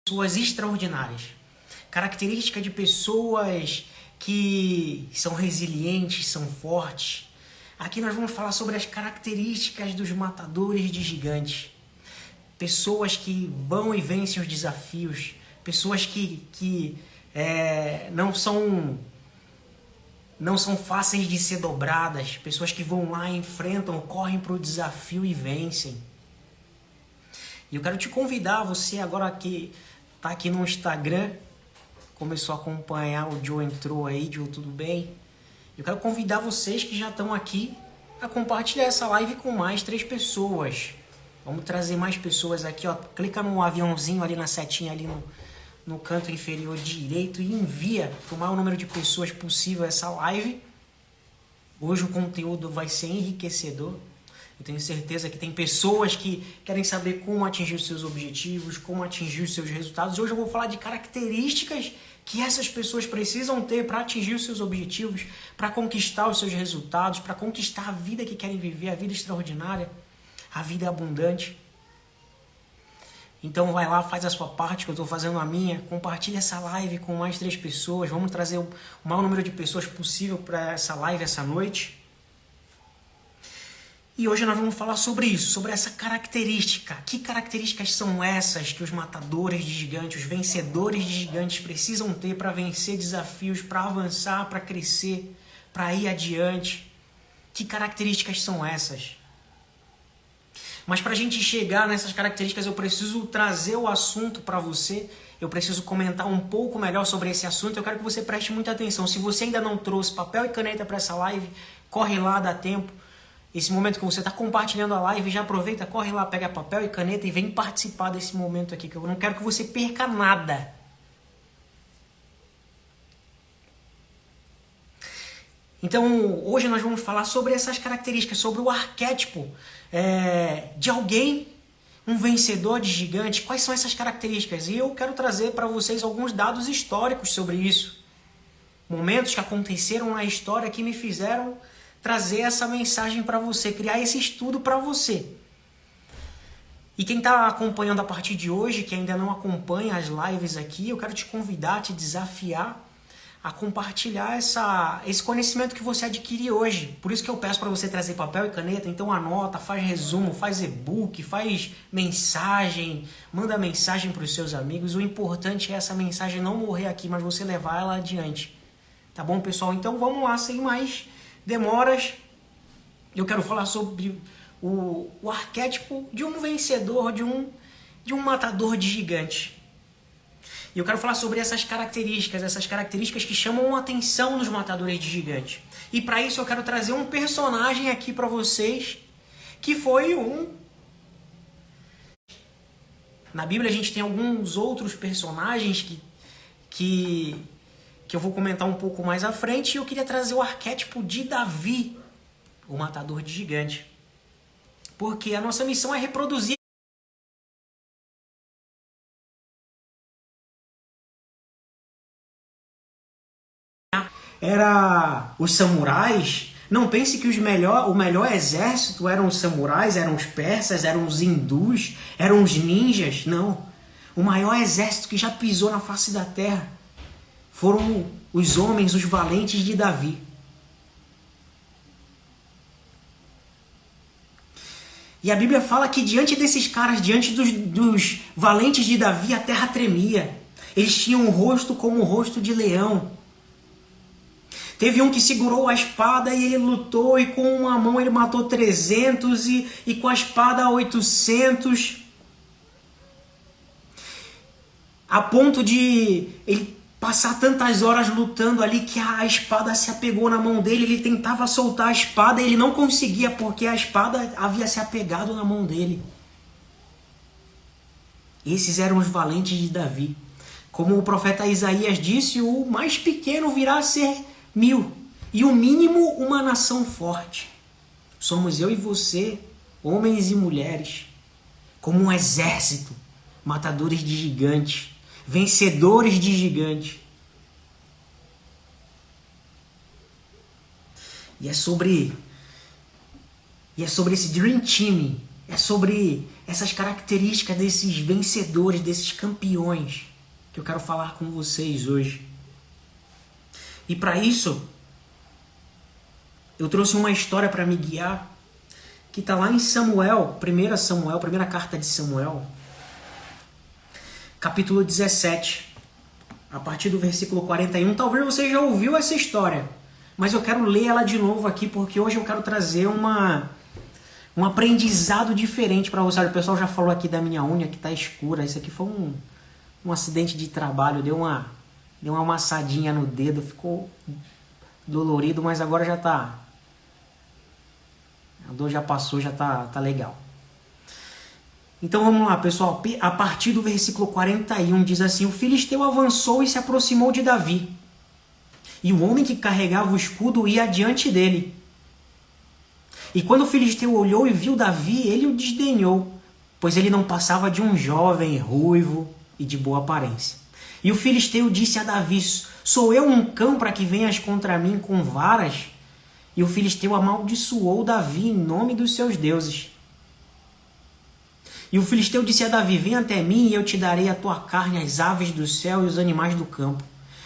Pessoas extraordinárias. Característica de pessoas que são resilientes, são fortes. Aqui nós vamos falar sobre as características dos matadores de gigantes. Pessoas que vão e vencem os desafios. Pessoas que não são fáceis de ser dobradas. Pessoas que vão lá, enfrentam, correm para o desafio e vencem. E eu quero te convidar, você agora que tá aqui no Instagram, começou a acompanhar, o Joe entrou aí, Joe, tudo bem? Eu quero convidar vocês que já estão aqui a compartilhar essa live com mais 3 pessoas. Vamos trazer mais pessoas aqui, ó. Clica no aviãozinho ali na setinha ali no canto inferior direito e envia para o maior número de pessoas possível essa live. Hoje o conteúdo vai ser enriquecedor. Eu tenho certeza que tem pessoas que querem saber como atingir os seus objetivos, como atingir os seus resultados. Hoje eu vou falar de características que essas pessoas precisam ter para atingir os seus objetivos, para conquistar os seus resultados, para conquistar a vida que querem viver, a vida extraordinária, a vida abundante. Então vai lá, faz a sua parte, que eu estou fazendo a minha. Compartilha essa live com mais 3 pessoas. Vamos trazer o maior número de pessoas possível para essa live essa noite. E hoje nós vamos falar sobre isso, sobre essa característica. Que características são essas que os matadores de gigantes, os vencedores de gigantes precisam ter para vencer desafios, para avançar, para crescer, para ir adiante? Que características são essas? Mas para a gente chegar nessas características, eu preciso trazer o assunto para você. Eu preciso comentar um pouco melhor sobre esse assunto. Eu quero que você preste muita atenção. Se você ainda não trouxe papel e caneta para essa live, corre lá, dá tempo. Esse momento que você está compartilhando a live, já aproveita, corre lá, pega papel e caneta e vem participar desse momento aqui, que eu não quero que você perca nada. Então, hoje nós vamos falar sobre essas características, sobre o arquétipo de alguém, um vencedor de gigante. Quais são essas características? E eu quero trazer para vocês alguns dados históricos sobre isso. Momentos que aconteceram na história que me fizeram trazer essa mensagem para você, criar esse estudo para você. E quem está acompanhando a partir de hoje, que ainda não acompanha as lives aqui, eu quero te convidar, te desafiar a compartilhar esse conhecimento que você adquire hoje. Por isso que eu peço para você trazer papel e caneta, então anota, faz resumo, faz e-book, faz mensagem, manda mensagem para os seus amigos. O importante é essa mensagem não morrer aqui, mas você levar ela adiante. Tá bom, pessoal? Então vamos lá, sem mais demoras. Eu quero falar sobre o arquétipo de um vencedor, de um matador de gigante. E eu quero falar sobre essas características que chamam a atenção nos matadores de gigante. E para isso eu quero trazer um personagem aqui para vocês, que foi Na Bíblia a gente tem alguns outros personagens que eu vou comentar um pouco mais à frente, e eu queria trazer o arquétipo de Davi, o matador de gigante. Porque a nossa missão é reproduzir os samurais. Não pense que o melhor exército eram os samurais, eram os persas, eram os hindus, eram os ninjas. Não. O maior exército que já pisou na face da terra foram os homens, os valentes de Davi. E a Bíblia fala que diante desses caras, diante dos valentes de Davi, a terra tremia. Eles tinham um rosto como o rosto de leão. Teve um que segurou a espada e ele lutou, e com uma mão ele matou 300 e com a espada 800. A ponto de ele passar tantas horas lutando ali que a espada se apegou na mão dele. Ele tentava soltar a espada e ele não conseguia, porque a espada havia se apegado na mão dele. Esses eram os valentes de Davi. Como o profeta Isaías disse, o mais pequeno virá a ser 1000, e o mínimo uma nação forte. Somos eu e você, homens e mulheres, como um exército, matadores de gigantes, vencedores de gigantes. E é sobre esse Dream Team, É sobre essas características desses vencedores, desses campeões, que eu quero falar com vocês hoje. E para isso, eu trouxe uma história para me guiar, que está lá em Samuel, primeira carta de Samuel, capítulo 17, a partir do versículo 41. Talvez você já ouviu essa história, mas eu quero ler ela de novo aqui, porque hoje eu quero trazer um aprendizado diferente para você. O pessoal já falou aqui da minha unha que está escura. Isso aqui foi um acidente de trabalho, deu uma amassadinha no dedo, ficou dolorido, mas agora já tá. A dor já passou, já tá legal. Então vamos lá, pessoal. A partir do versículo 41 diz assim: o filisteu avançou e se aproximou de Davi. E o homem que carregava o escudo ia adiante dele. E quando o filisteu olhou e viu Davi, ele o desdenhou, pois ele não passava de um jovem ruivo e de boa aparência. E o filisteu disse a Davi: sou eu um cão para que venhas contra mim com varas? E o filisteu amaldiçoou Davi em nome dos seus deuses. E o filisteu disse a Davi: vem até mim e eu te darei a tua carne, as aves do céu e os animais do campo.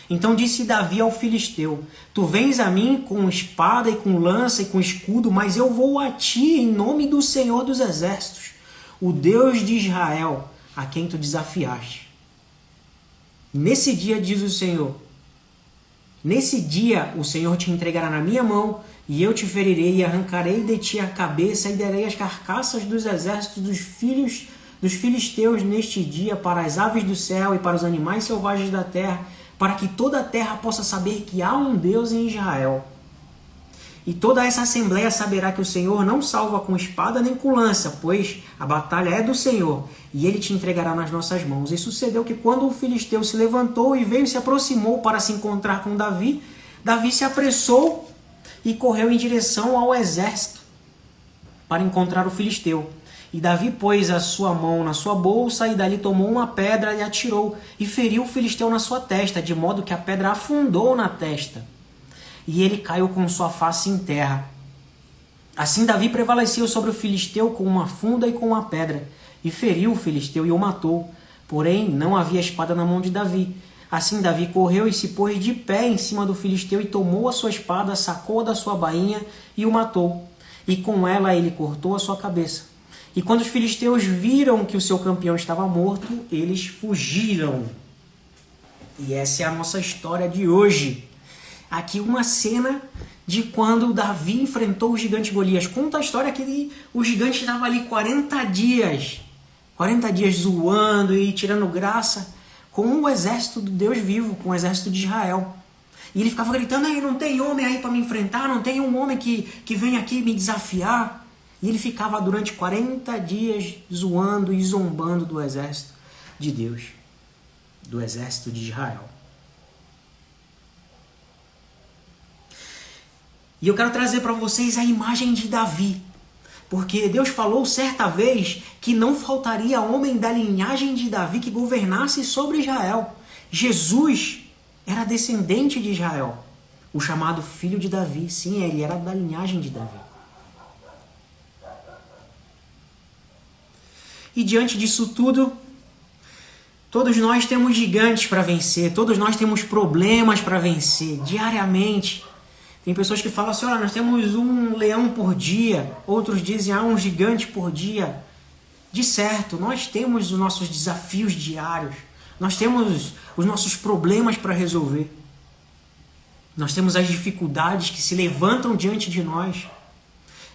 Então disse Davi ao filisteu: tu vens a mim com espada e com lança e com escudo, mas eu vou a ti em nome do Senhor dos Exércitos, o Deus de Israel, a quem tu desafiaste. Nesse dia, diz o Senhor, nesse dia o Senhor te entregará na minha mão, e eu te ferirei e arrancarei de ti a cabeça e darei as carcaças dos exércitos dos filisteus neste dia para as aves do céu e para os animais selvagens da terra, para que toda a terra possa saber que há um Deus em Israel. E toda essa assembleia saberá que o Senhor não salva com espada nem com lança, pois a batalha é do Senhor, e ele te entregará nas nossas mãos. E sucedeu que quando o filisteu se levantou e veio e se aproximou para se encontrar com Davi, Davi se apressou e correu em direção ao exército para encontrar o filisteu. E Davi pôs a sua mão na sua bolsa e dali tomou uma pedra e atirou e feriu o filisteu na sua testa, de modo que a pedra afundou na testa. E ele caiu com sua face em terra. Assim Davi prevaleceu sobre o filisteu com uma funda e com uma pedra, e feriu o filisteu e o matou. Porém, não havia espada na mão de Davi. Assim Davi correu e se pôs de pé em cima do filisteu e tomou a sua espada, sacou-a da sua bainha e o matou. E com ela ele cortou a sua cabeça. E quando os filisteus viram que o seu campeão estava morto, eles fugiram. E essa é a nossa história de hoje. Aqui uma cena de quando Davi enfrentou o gigante Golias. Conta a história que o gigante estava ali 40 dias zoando e tirando graça com o exército do Deus vivo, com o exército de Israel. E ele ficava gritando: aí não tem homem aí para me enfrentar, não tem um homem que vem aqui me desafiar. E ele ficava durante 40 dias zoando e zombando do exército de Deus, do exército de Israel. E eu quero trazer para vocês a imagem de Davi, porque Deus falou certa vez que não faltaria homem da linhagem de Davi que governasse sobre Israel. Jesus era descendente de Israel, o chamado filho de Davi. Sim, ele era da linhagem de Davi. E diante disso tudo, todos nós temos gigantes para vencer, todos nós temos problemas para vencer diariamente. Tem pessoas que falam assim: olha, nós temos um leão por dia, outros dizem um gigante por dia. De certo, nós temos os nossos desafios diários, nós temos os nossos problemas para resolver, nós temos as dificuldades que se levantam diante de nós.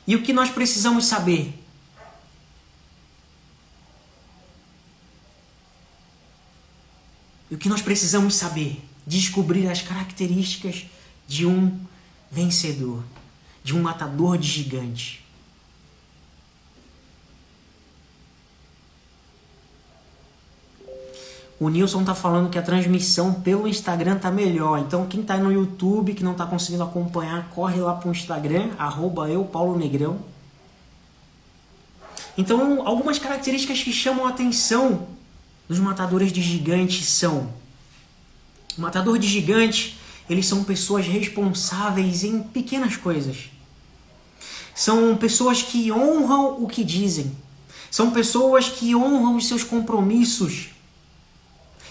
E o que nós precisamos saber? E o que nós precisamos saber? Descobrir as características de um vencedor, de um matador de gigantes. O Nilson está falando que a transmissão pelo Instagram está melhor. Então quem está no YouTube, que não está conseguindo acompanhar, corre lá para o Instagram, @eu_paulo_negrão. Então algumas características que chamam a atenção dos matadores de gigantes são: o matador de gigantes, eles são pessoas responsáveis em pequenas coisas. São pessoas que honram o que dizem. São pessoas que honram os seus compromissos.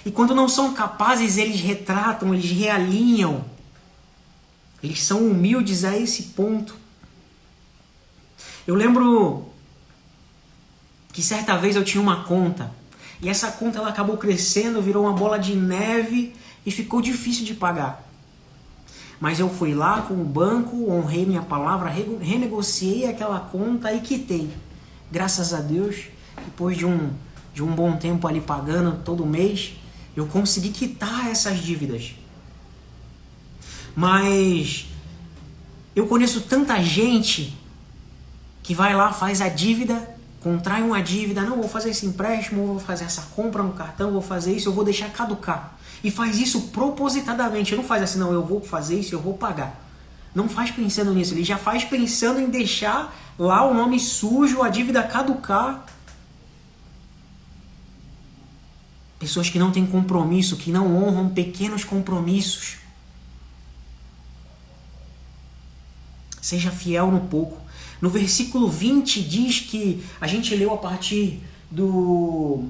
E quando não são capazes, eles retratam, eles realinham. Eles são humildes a esse ponto. Eu lembro que certa vez eu tinha uma conta. E essa conta ela acabou crescendo, virou uma bola de neve e ficou difícil de pagar. Mas eu fui lá com o banco, honrei minha palavra, renegociei aquela conta e quitei. Graças a Deus, depois de um bom tempo ali pagando todo mês, eu consegui quitar essas dívidas. Mas eu conheço tanta gente que vai lá, faz a dívida, contrai uma dívida, não, vou fazer esse empréstimo, vou fazer essa compra no cartão, vou fazer isso, eu vou deixar caducar. E faz isso propositadamente, não faz assim, não, eu vou fazer isso, eu vou pagar. Não faz pensando nisso, ele já faz pensando em deixar lá o nome sujo, a dívida caducar. Pessoas que não têm compromisso, que não honram pequenos compromissos. Seja fiel no pouco. No versículo 20 diz que a gente leu a partir do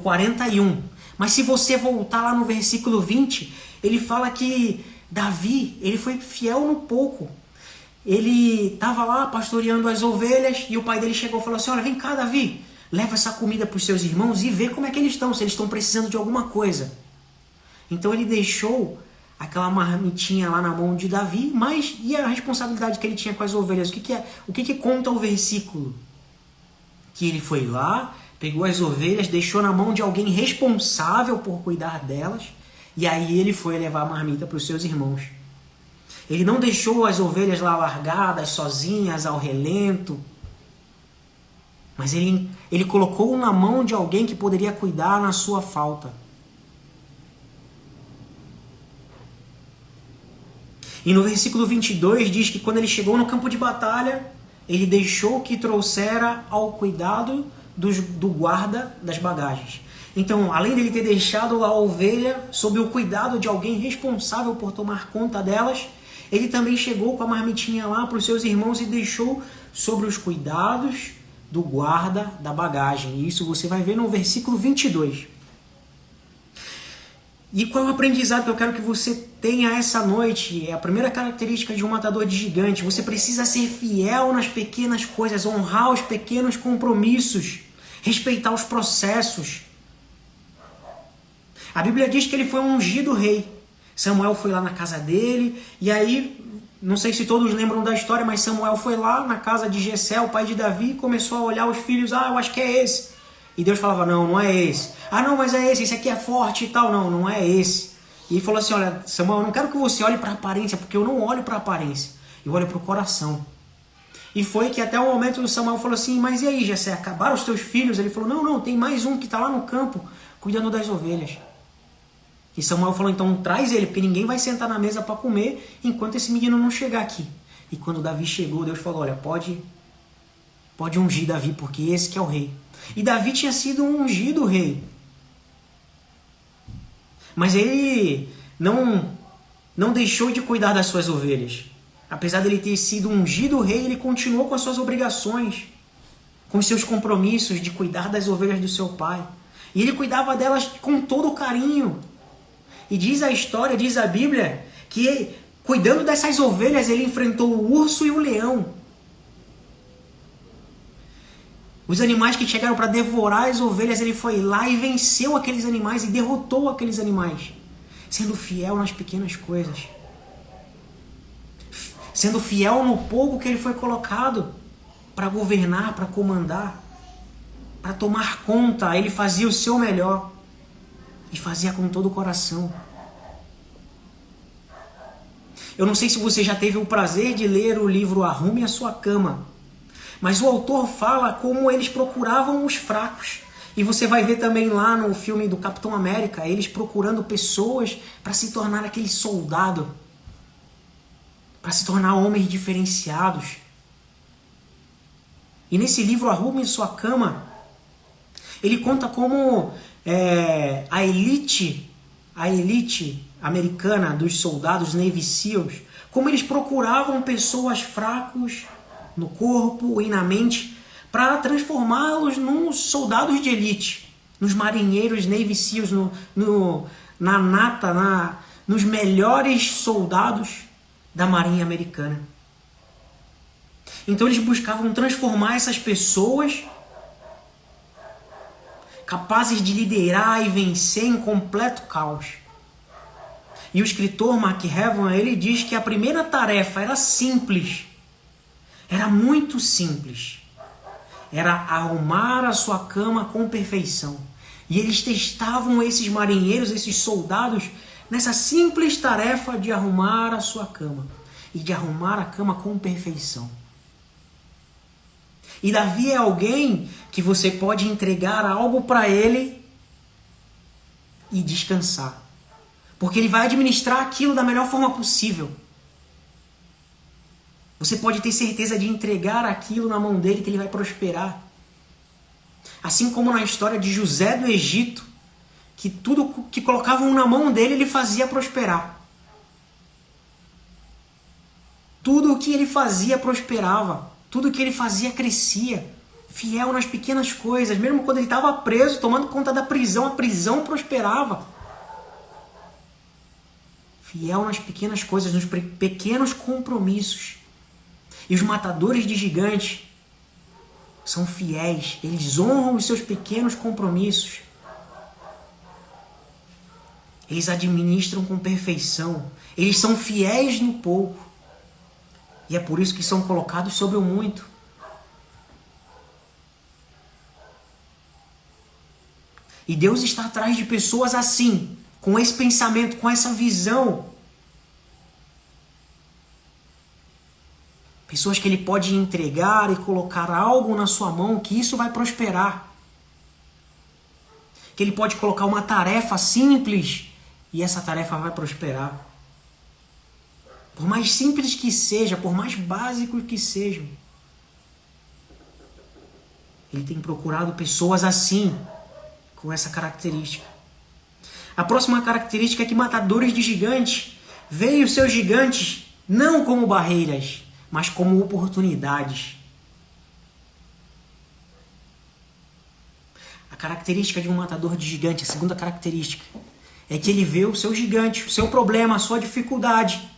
41. Mas se você voltar lá no versículo 20, ele fala que Davi, ele foi fiel no pouco. Ele estava lá pastoreando as ovelhas e o pai dele chegou e falou assim, olha, vem cá, Davi, leva essa comida para os seus irmãos e vê como é que eles estão, se eles estão precisando de alguma coisa. Então ele deixou aquela marmitinha lá na mão de Davi, mas e a responsabilidade que ele tinha com as ovelhas? O que conta o versículo? Que ele foi lá, pegou as ovelhas, deixou na mão de alguém responsável por cuidar delas, e aí ele foi levar a marmita para os seus irmãos. Ele não deixou as ovelhas lá largadas, sozinhas, ao relento, mas ele colocou na mão de alguém que poderia cuidar na sua falta. E no versículo 22 diz que quando ele chegou no campo de batalha, ele deixou que trouxera ao cuidado do guarda das bagagens. Então, além dele ter deixado lá a ovelha sob o cuidado de alguém responsável por tomar conta delas, ele também chegou com a marmitinha lá para os seus irmãos e deixou sobre os cuidados do guarda da bagagem. E isso você vai ver no versículo 22. E qual é o aprendizado que eu quero que você tenha essa noite? É a primeira característica de um matador de gigante. Você precisa ser fiel nas pequenas coisas, honrar os pequenos compromissos, respeitar os processos. A Bíblia diz que ele foi um ungido rei. Samuel foi lá na casa dele, e aí, não sei se todos lembram da história, mas Samuel foi lá na casa de Jessé, o pai de Davi, e começou a olhar os filhos, eu acho que é esse. E Deus falava, não é esse. Não, mas é esse aqui é forte e tal. Não é esse. E ele falou assim, olha, Samuel, eu não quero que você olhe para a aparência, porque eu não olho para a aparência, eu olho para o coração. E foi que até o momento o Samuel falou assim, mas e aí, Jessé, acabaram os teus filhos? Ele falou, não, tem mais um que está lá no campo, cuidando das ovelhas. E Samuel falou, então traz ele, porque ninguém vai sentar na mesa para comer enquanto esse menino não chegar aqui. E quando Davi chegou, Deus falou, olha, pode ungir Davi, porque esse que é o rei. E Davi tinha sido um ungido rei. Mas ele não deixou de cuidar das suas ovelhas. Apesar dele ter sido ungido rei, ele continuou com as suas obrigações, com os seus compromissos de cuidar das ovelhas do seu pai. E ele cuidava delas com todo o carinho. E diz a história, diz a Bíblia, que cuidando dessas ovelhas ele enfrentou o urso e o leão. Os animais que chegaram para devorar as ovelhas, ele foi lá e venceu aqueles animais e derrotou aqueles animais. Sendo fiel nas pequenas coisas. Sendo fiel no pouco que ele foi colocado para governar, para comandar, para tomar conta. Ele fazia o seu melhor e fazia com todo o coração. Eu não sei se você já teve o prazer de ler o livro Arrume a Sua Cama, mas o autor fala como eles procuravam os fracos. E você vai ver também lá no filme do Capitão América, eles procurando pessoas para se tornar aquele soldado, para se tornar homens diferenciados. E nesse livro Arrume Sua Cama, ele conta como a elite americana dos soldados Navy Seals, como eles procuravam pessoas fracas no corpo e na mente para transformá-los num soldados de elite, nos marinheiros Navy SEALs, na nata, nos melhores soldados da Marinha Americana. Então eles buscavam transformar essas pessoas capazes de liderar e vencer em completo caos. E o escritor Mark Heaven, ele diz que a primeira tarefa era simples, era muito simples. Era arrumar a sua cama com perfeição. E eles testavam esses marinheiros, esses soldados, nessa simples tarefa de arrumar a sua cama. E de arrumar a cama com perfeição. E Davi é alguém que você pode entregar algo para ele e descansar. Porque ele vai administrar aquilo da melhor forma possível. Você pode ter certeza de entregar aquilo na mão dele que ele vai prosperar. Assim como na história de José do Egito, que tudo que colocavam na mão dele ele fazia prosperar. Tudo o que ele fazia prosperava. Tudo o que ele fazia crescia. Fiel nas pequenas coisas. Mesmo quando ele estava preso, tomando conta da prisão, a prisão prosperava. Fiel nas pequenas coisas, nos pequenos compromissos. E os matadores de gigantes são fiéis. Eles honram os seus pequenos compromissos. Eles administram com perfeição. Eles são fiéis no pouco. E é por isso que são colocados sobre o muito. E Deus está atrás de pessoas assim, com esse pensamento, com essa visão. Pessoas que ele pode entregar e colocar algo na sua mão, que isso vai prosperar. Que ele pode colocar uma tarefa simples e essa tarefa vai prosperar. Por mais simples que seja, por mais básico que sejam. Ele tem procurado pessoas assim, com essa característica. A próxima característica é que matadores de gigantes veem os seus gigantes não como barreiras, mas como oportunidades. A característica de um matador de gigante, a segunda característica, é que ele vê o seu gigante, o seu problema, a sua dificuldade,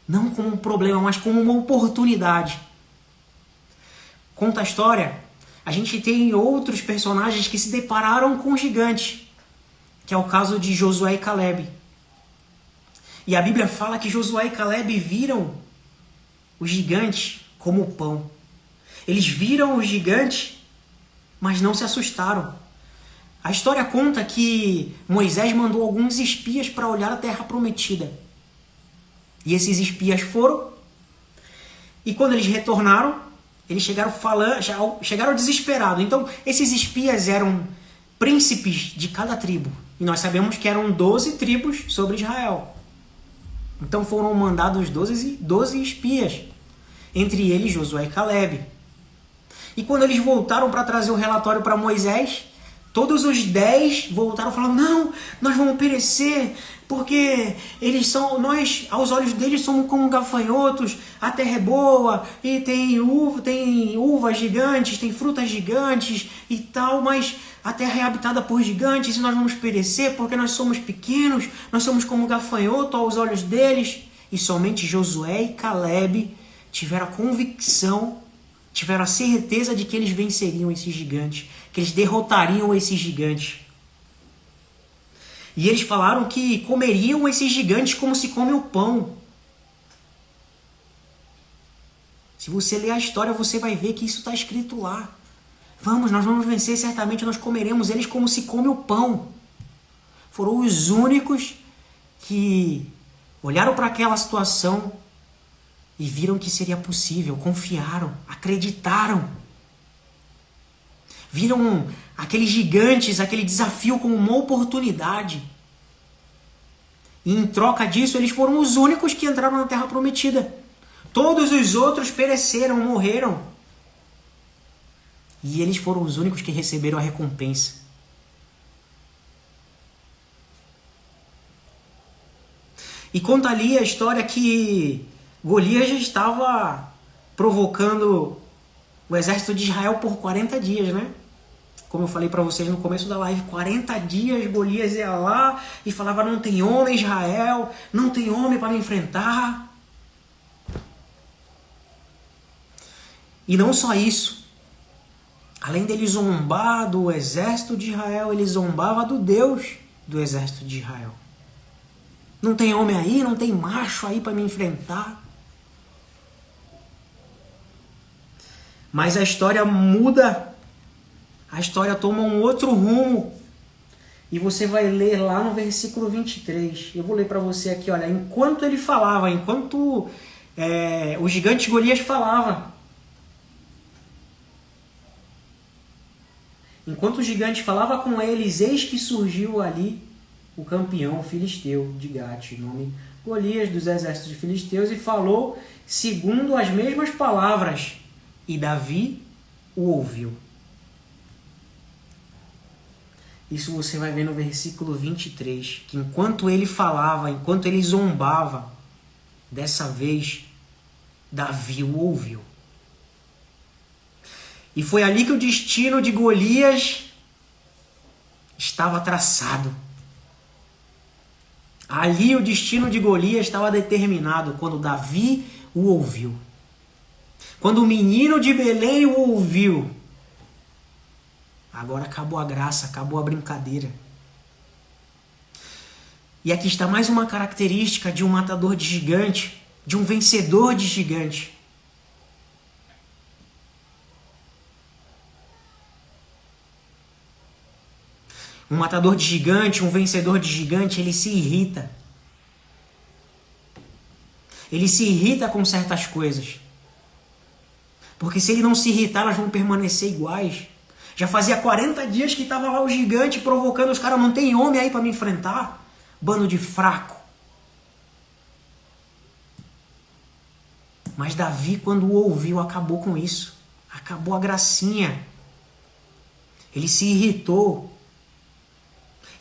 não como um problema, mas como uma oportunidade. Conta a história, a gente tem outros personagens que se depararam com gigantes, que é o caso de Josué e Caleb. E a Bíblia fala que Josué e Caleb viram os gigantes como o pão. Eles viram os gigantes, mas não se assustaram. A história conta que Moisés mandou alguns espias para olhar a terra prometida. E esses espias foram, e quando eles retornaram, eles chegaram desesperados. Então, esses espias eram príncipes de cada tribo. E nós sabemos que eram 12 tribos sobre Israel. Então foram mandados 12 espias, entre eles Josué e Caleb. E quando eles voltaram para trazer o relatório para Moisés, todos os 10 voltaram falando: não, nós vamos perecer, porque nós, aos olhos deles, somos como gafanhotos, a terra é boa, e tem uvas gigantes, tem frutas gigantes e tal, mas a terra é habitada por gigantes e nós vamos perecer porque nós somos pequenos, nós somos como gafanhoto aos olhos deles. E somente Josué e Caleb tiveram a convicção, tiveram a certeza de que eles venceriam esses gigantes, que eles derrotariam esses gigantes. E eles falaram que comeriam esses gigantes como se come o pão. Se você ler a história, você vai ver que isso está escrito lá. Nós vamos vencer, certamente nós comeremos eles como se come o pão. Foram os únicos que olharam para aquela situação e viram que seria possível, confiaram, acreditaram. Viram aqueles gigantes, aquele desafio como uma oportunidade. E em troca disso, eles foram os únicos que entraram na Terra Prometida. Todos os outros pereceram, morreram. E eles foram os únicos que receberam a recompensa. E conta ali a história que Golias já estava provocando o exército de Israel por 40 dias, né? Como eu falei para vocês no começo da live, 40 dias Golias ia lá e falava, não tem homem Israel, não tem homem para me enfrentar. E não só isso. Além dele zombar do exército de Israel, ele zombava do Deus do exército de Israel. Não tem homem aí, não tem macho aí para me enfrentar. Mas a história muda, a história toma um outro rumo. E você vai ler lá no versículo 23. Eu vou ler para você aqui, olha, enquanto ele falava, enquanto o gigante Golias falava. Enquanto o gigante falava com eles, eis que surgiu ali o campeão filisteu de Gate, nome Golias dos exércitos de filisteus, e falou segundo as mesmas palavras. E Davi o ouviu. Isso você vai ver no versículo 23, que enquanto ele falava, enquanto ele zombava, dessa vez Davi o ouviu. E foi ali que o destino de Golias estava traçado. Ali o destino de Golias estava determinado quando Davi o ouviu. Quando o menino de Belém o ouviu. Agora acabou a graça, acabou a brincadeira. E aqui está mais uma característica de um matador de gigante, de um vencedor de gigante. Um matador de gigante, um vencedor de gigante, ele se irrita. Ele se irrita com certas coisas. Porque se ele não se irritar, elas vão permanecer iguais. Já fazia 40 dias que estava lá o gigante provocando os caras, não tem homem aí para me enfrentar. Bando de fraco. Mas Davi, quando o ouviu, acabou com isso. Acabou a gracinha. Ele se irritou.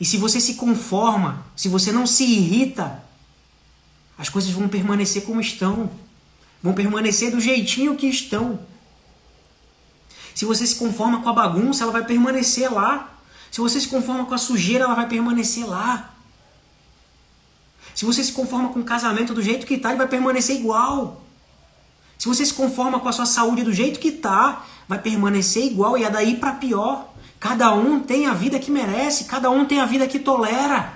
E se você se conforma, se você não se irrita, as coisas vão permanecer como estão. Vão permanecer do jeitinho que estão. Se você se conforma com a bagunça, ela vai permanecer lá. Se você se conforma com a sujeira, ela vai permanecer lá. Se você se conforma com o casamento do jeito que está, ele vai permanecer igual. Se você se conforma com a sua saúde do jeito que está, vai permanecer igual e é daí para pior. Cada um tem a vida que merece, cada um tem a vida que tolera.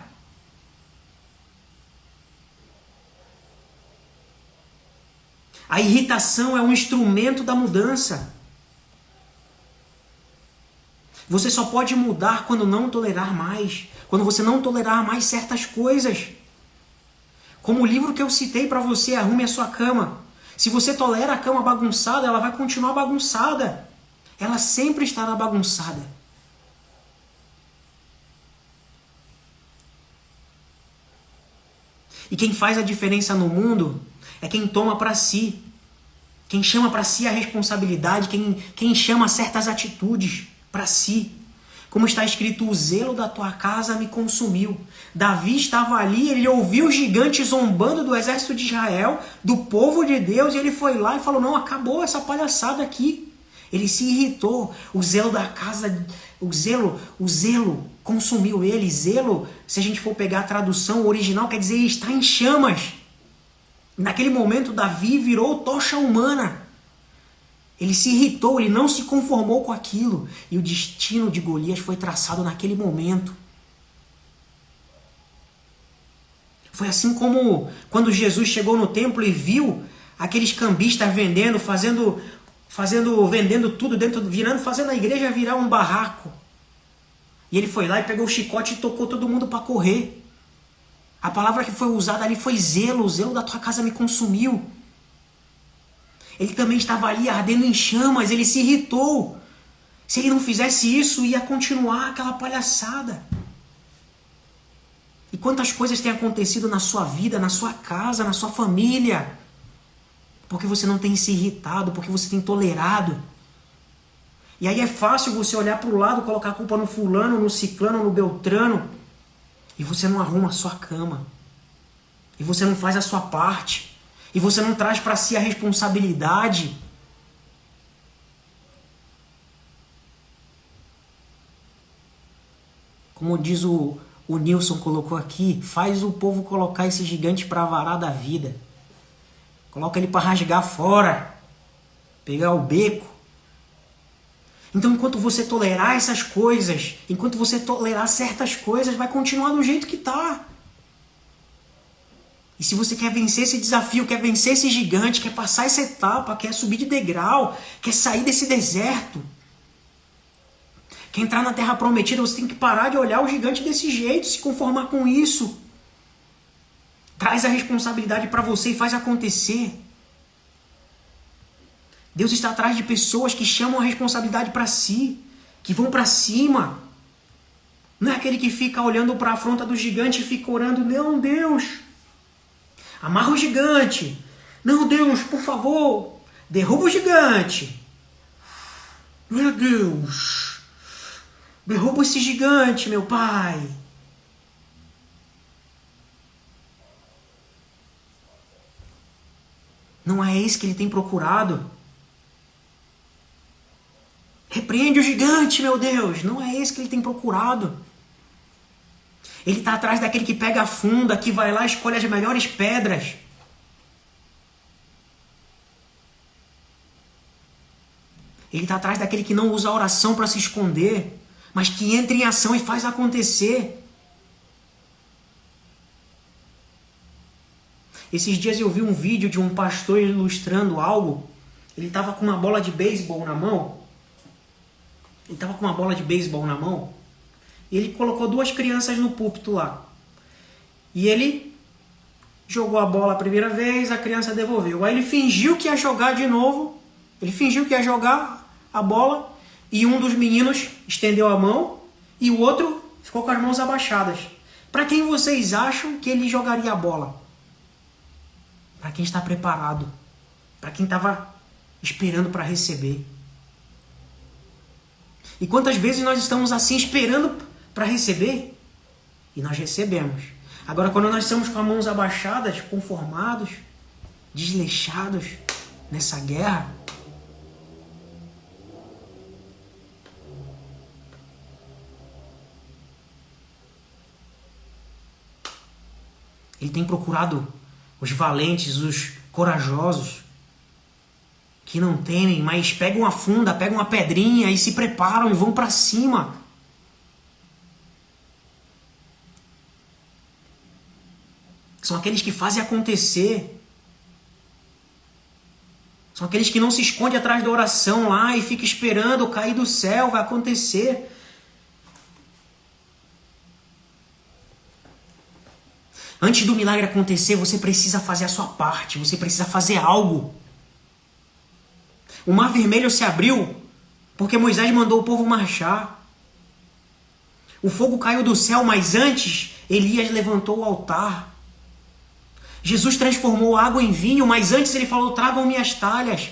A irritação é um instrumento da mudança. Você só pode mudar quando não tolerar mais. Quando você não tolerar mais certas coisas. Como o livro que eu citei para você, Arrume a Sua Cama. Se você tolera a cama bagunçada, ela vai continuar bagunçada. Ela sempre estará bagunçada. E quem faz a diferença no mundo é quem toma para si. Quem chama para si a responsabilidade, quem chama certas atitudes para si. Como está escrito, o zelo da tua casa me consumiu. Davi estava ali, ele ouviu os gigantes zombando do exército de Israel, do povo de Deus, e ele foi lá e falou, não, acabou essa palhaçada aqui. Ele se irritou, o zelo da casa, o zelo consumiu ele. Zelo, se a gente for pegar a tradução original, quer dizer, está em chamas. Naquele momento, Davi virou tocha humana. Ele se irritou, ele não se conformou com aquilo. E o destino de Golias foi traçado naquele momento. Foi assim como quando Jesus chegou no templo e viu aqueles cambistas vendendo, vendendo tudo dentro, fazendo a igreja virar um barraco. E ele foi lá e pegou o chicote e tocou todo mundo para correr. A palavra que foi usada ali foi zelo. O zelo da tua casa me consumiu. Ele também estava ali ardendo em chamas. Ele se irritou. Se ele não fizesse isso, ia continuar aquela palhaçada. E quantas coisas têm acontecido na sua vida, na sua casa, na sua família. Porque você não tem se irritado, porque você tem tolerado. E aí é fácil você olhar para o lado, colocar a culpa no fulano, no ciclano, no beltrano. E você não arruma a sua cama. E você não faz a sua parte. E você não traz para si a responsabilidade. Como diz o Nilson colocou aqui, faz o povo colocar esse gigante para varar da vida. Coloca ele para rasgar fora, pegar o beco. Então, enquanto você tolerar essas coisas, enquanto você tolerar certas coisas, vai continuar do jeito que está. E se você quer vencer esse desafio, quer vencer esse gigante, quer passar essa etapa, quer subir de degrau, quer sair desse deserto, quer entrar na terra prometida, você tem que parar de olhar o gigante desse jeito, se conformar com isso. Traz a responsabilidade para você e faz acontecer. Deus está atrás de pessoas que chamam a responsabilidade para si, que vão para cima. Não é aquele que fica olhando para a afronta do gigante e fica orando, não, Deus, amarra o gigante. Não, Deus, por favor, derruba o gigante. Meu Deus, derruba esse gigante, meu Pai. Não é esse que ele tem procurado? Repreende o gigante, meu Deus. Não é esse que ele tem procurado. Ele está atrás daquele que pega a funda, que vai lá e escolhe as melhores pedras. Ele está atrás daquele que não usa a oração para se esconder, mas que entra em ação e faz acontecer. Esses dias eu vi um vídeo de um pastor ilustrando algo. Ele estava com uma bola de beisebol na mão. E ele colocou 2 crianças no púlpito lá. E ele jogou a bola a primeira vez, a criança devolveu. Aí ele fingiu que ia jogar de novo. Ele fingiu que ia jogar a bola. E um dos meninos estendeu a mão e o outro ficou com as mãos abaixadas. Para quem vocês acham que ele jogaria a bola? Para quem está preparado. Para quem estava esperando para receber. E quantas vezes nós estamos assim esperando para receber? E nós recebemos. Agora, quando nós estamos com as mãos abaixadas, conformados, desleixados nessa guerra, ele tem procurado os valentes, os corajosos, que não temem, mas pegam a funda, pegam uma pedrinha e se preparam e vão para cima. São aqueles que fazem acontecer. São aqueles que não se escondem atrás da oração lá e ficam esperando cair do céu, vai acontecer. Antes do milagre acontecer, você precisa fazer a sua parte, você precisa fazer algo. O Mar Vermelho se abriu porque Moisés mandou o povo marchar. O fogo caiu do céu, mas antes Elias levantou o altar. Jesus transformou água em vinho, mas antes ele falou, tragam minhas talhas.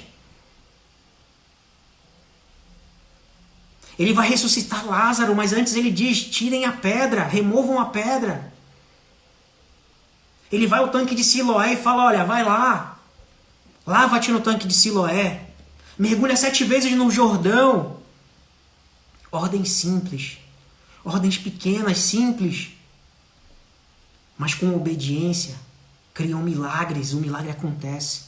Ele vai ressuscitar Lázaro, mas antes ele diz, tirem a pedra, removam a pedra. Ele vai ao tanque de Siloé e fala, olha, vai lá, lava-te no tanque de Siloé. Mergulha 7 vezes no Jordão. Ordens simples. Ordens pequenas, simples. Mas com obediência, criam milagres. O milagre acontece.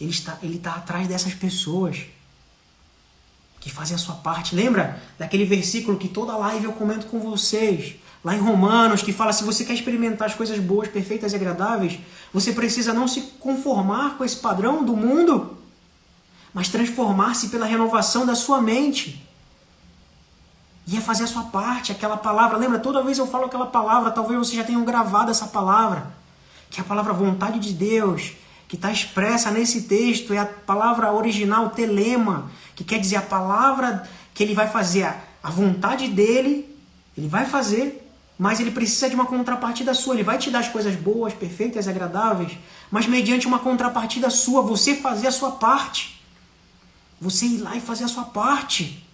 Ele está atrás dessas pessoas que fazem a sua parte. Lembra daquele versículo que toda live eu comento com vocês? Lá em Romanos, que fala, se você quer experimentar as coisas boas, perfeitas e agradáveis, você precisa não se conformar com esse padrão do mundo, mas transformar-se pela renovação da sua mente. E é fazer a sua parte, aquela palavra. Lembra, toda vez eu falo aquela palavra, talvez vocês já tenham gravado essa palavra, que é a palavra vontade de Deus, que está expressa nesse texto, é a palavra original, telema, que quer dizer a palavra que ele vai fazer, a vontade dele, ele vai fazer, mas ele precisa de uma contrapartida sua. Ele vai te dar as coisas boas, perfeitas, agradáveis, mas mediante uma contrapartida sua, você fazer a sua parte. Você ir lá e fazer a sua parte.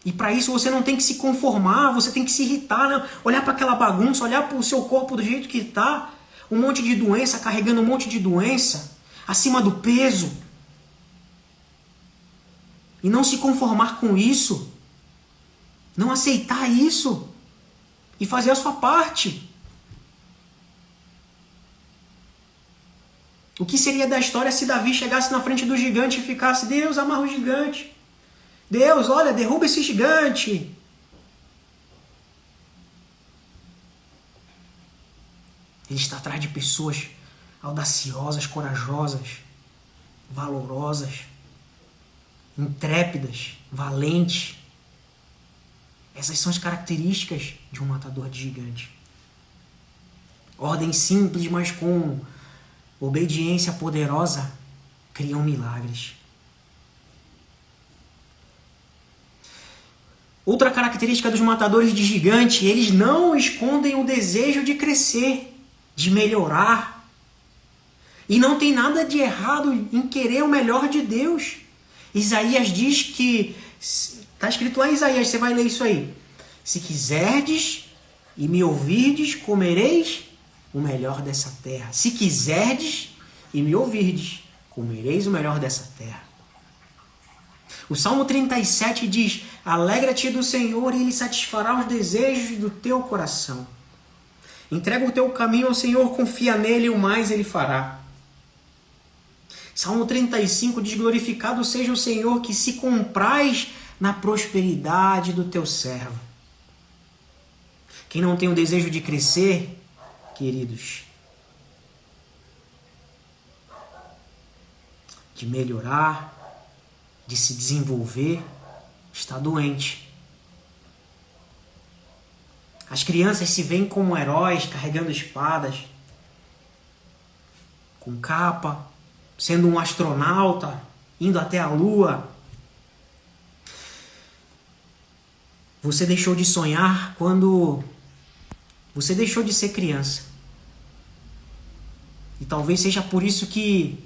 E para isso você não tem que se conformar, você tem que se irritar, né? Olhar para aquela bagunça, olhar para o seu corpo do jeito que está, um monte de doença, carregando um monte de doença, acima do peso. e não se conformar com isso, não aceitar isso e fazer a sua parte. O que seria da história se Davi chegasse na frente do gigante e ficasse: Deus, amarra o gigante. Deus, olha, derruba esse gigante. Ele está atrás de pessoas audaciosas, corajosas, valorosas, intrépidas, valentes. Essas são as características de um matador de gigante. Ordem simples, mas com obediência poderosa, criam milagres. Outra característica dos matadores de gigante: eles não escondem o desejo de crescer, de melhorar. E não tem nada de errado em querer o melhor de Deus. Isaías diz que, está escrito lá em Isaías, você vai ler isso aí: se quiserdes e me ouvirdes, comereis o melhor dessa terra. Se quiserdes e me ouvirdes, comereis o melhor dessa terra. O Salmo 37 diz: alegra-te do Senhor e Ele satisfará os desejos do teu coração. Entrega o teu caminho ao Senhor, confia nele e o mais Ele fará. Salmo 35 diz: glorificado seja o Senhor, que se compraz na prosperidade do teu servo. Quem não tem o desejo de crescer, queridos, de melhorar, de se desenvolver, está doente. As crianças se veem como heróis, carregando espadas, com capa, sendo um astronauta, indo até a lua. Você deixou de sonhar quando você deixou de ser criança. E talvez seja por isso que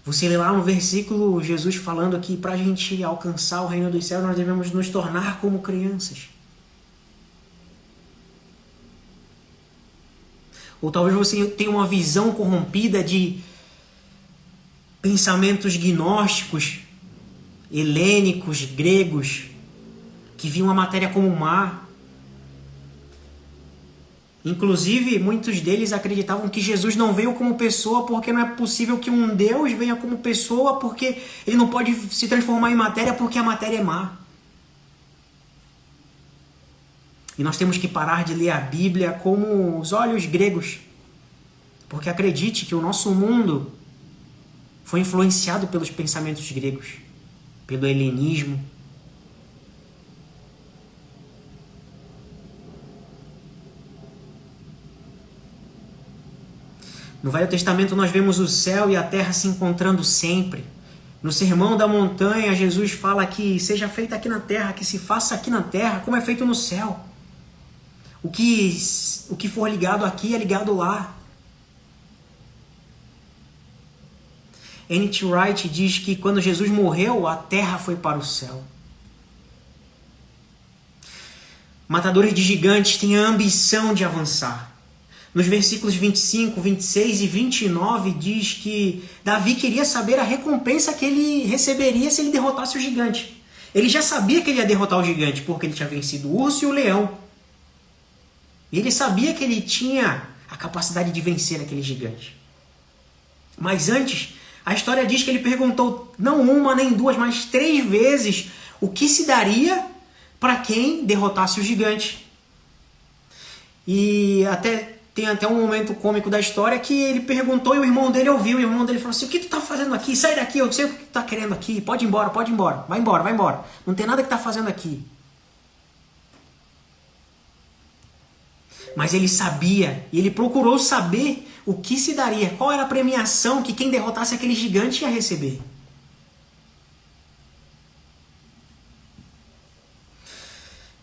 você lê lá no versículo Jesus falando que para a gente alcançar o reino dos céus nós devemos nos tornar como crianças. Ou talvez você tenha uma visão corrompida de pensamentos gnósticos, helênicos, gregos, que viam a matéria como má. Inclusive, muitos deles acreditavam que Jesus não veio como pessoa porque não é possível que um Deus venha como pessoa, porque ele não pode se transformar em matéria porque a matéria é má. E nós temos que parar de ler a Bíblia como os olhos gregos. Porque acredite que o nosso mundo foi influenciado pelos pensamentos gregos, pelo helenismo. No Velho Testamento nós vemos o céu e a terra se encontrando sempre. No Sermão da Montanha, Jesus fala que seja feito aqui na terra, que se faça aqui na terra, como é feito no céu. O que for ligado aqui é ligado lá. N.T. Wright diz que quando Jesus morreu, a terra foi para o céu. Matadores de gigantes têm a ambição de avançar. Nos versículos 25, 26 e 29 diz que Davi queria saber a recompensa que ele receberia se ele derrotasse o gigante. Ele já sabia que ele ia derrotar o gigante, porque ele tinha vencido o urso e o leão. E ele sabia que ele tinha a capacidade de vencer aquele gigante. Mas antes, a história diz que ele perguntou não uma nem duas, mas 3 vezes o que se daria para quem derrotasse o gigante. E tem até um momento cômico da história que ele perguntou e o irmão dele ouviu. E o irmão dele falou assim: o que tu tá fazendo aqui? Sai daqui, eu sei o que tu tá querendo aqui. Pode ir embora, pode ir embora. Vai embora, vai embora. Não tem nada que tá fazendo aqui. Mas ele sabia, e ele procurou saber o que se daria. Qual era a premiação que quem derrotasse aquele gigante ia receber.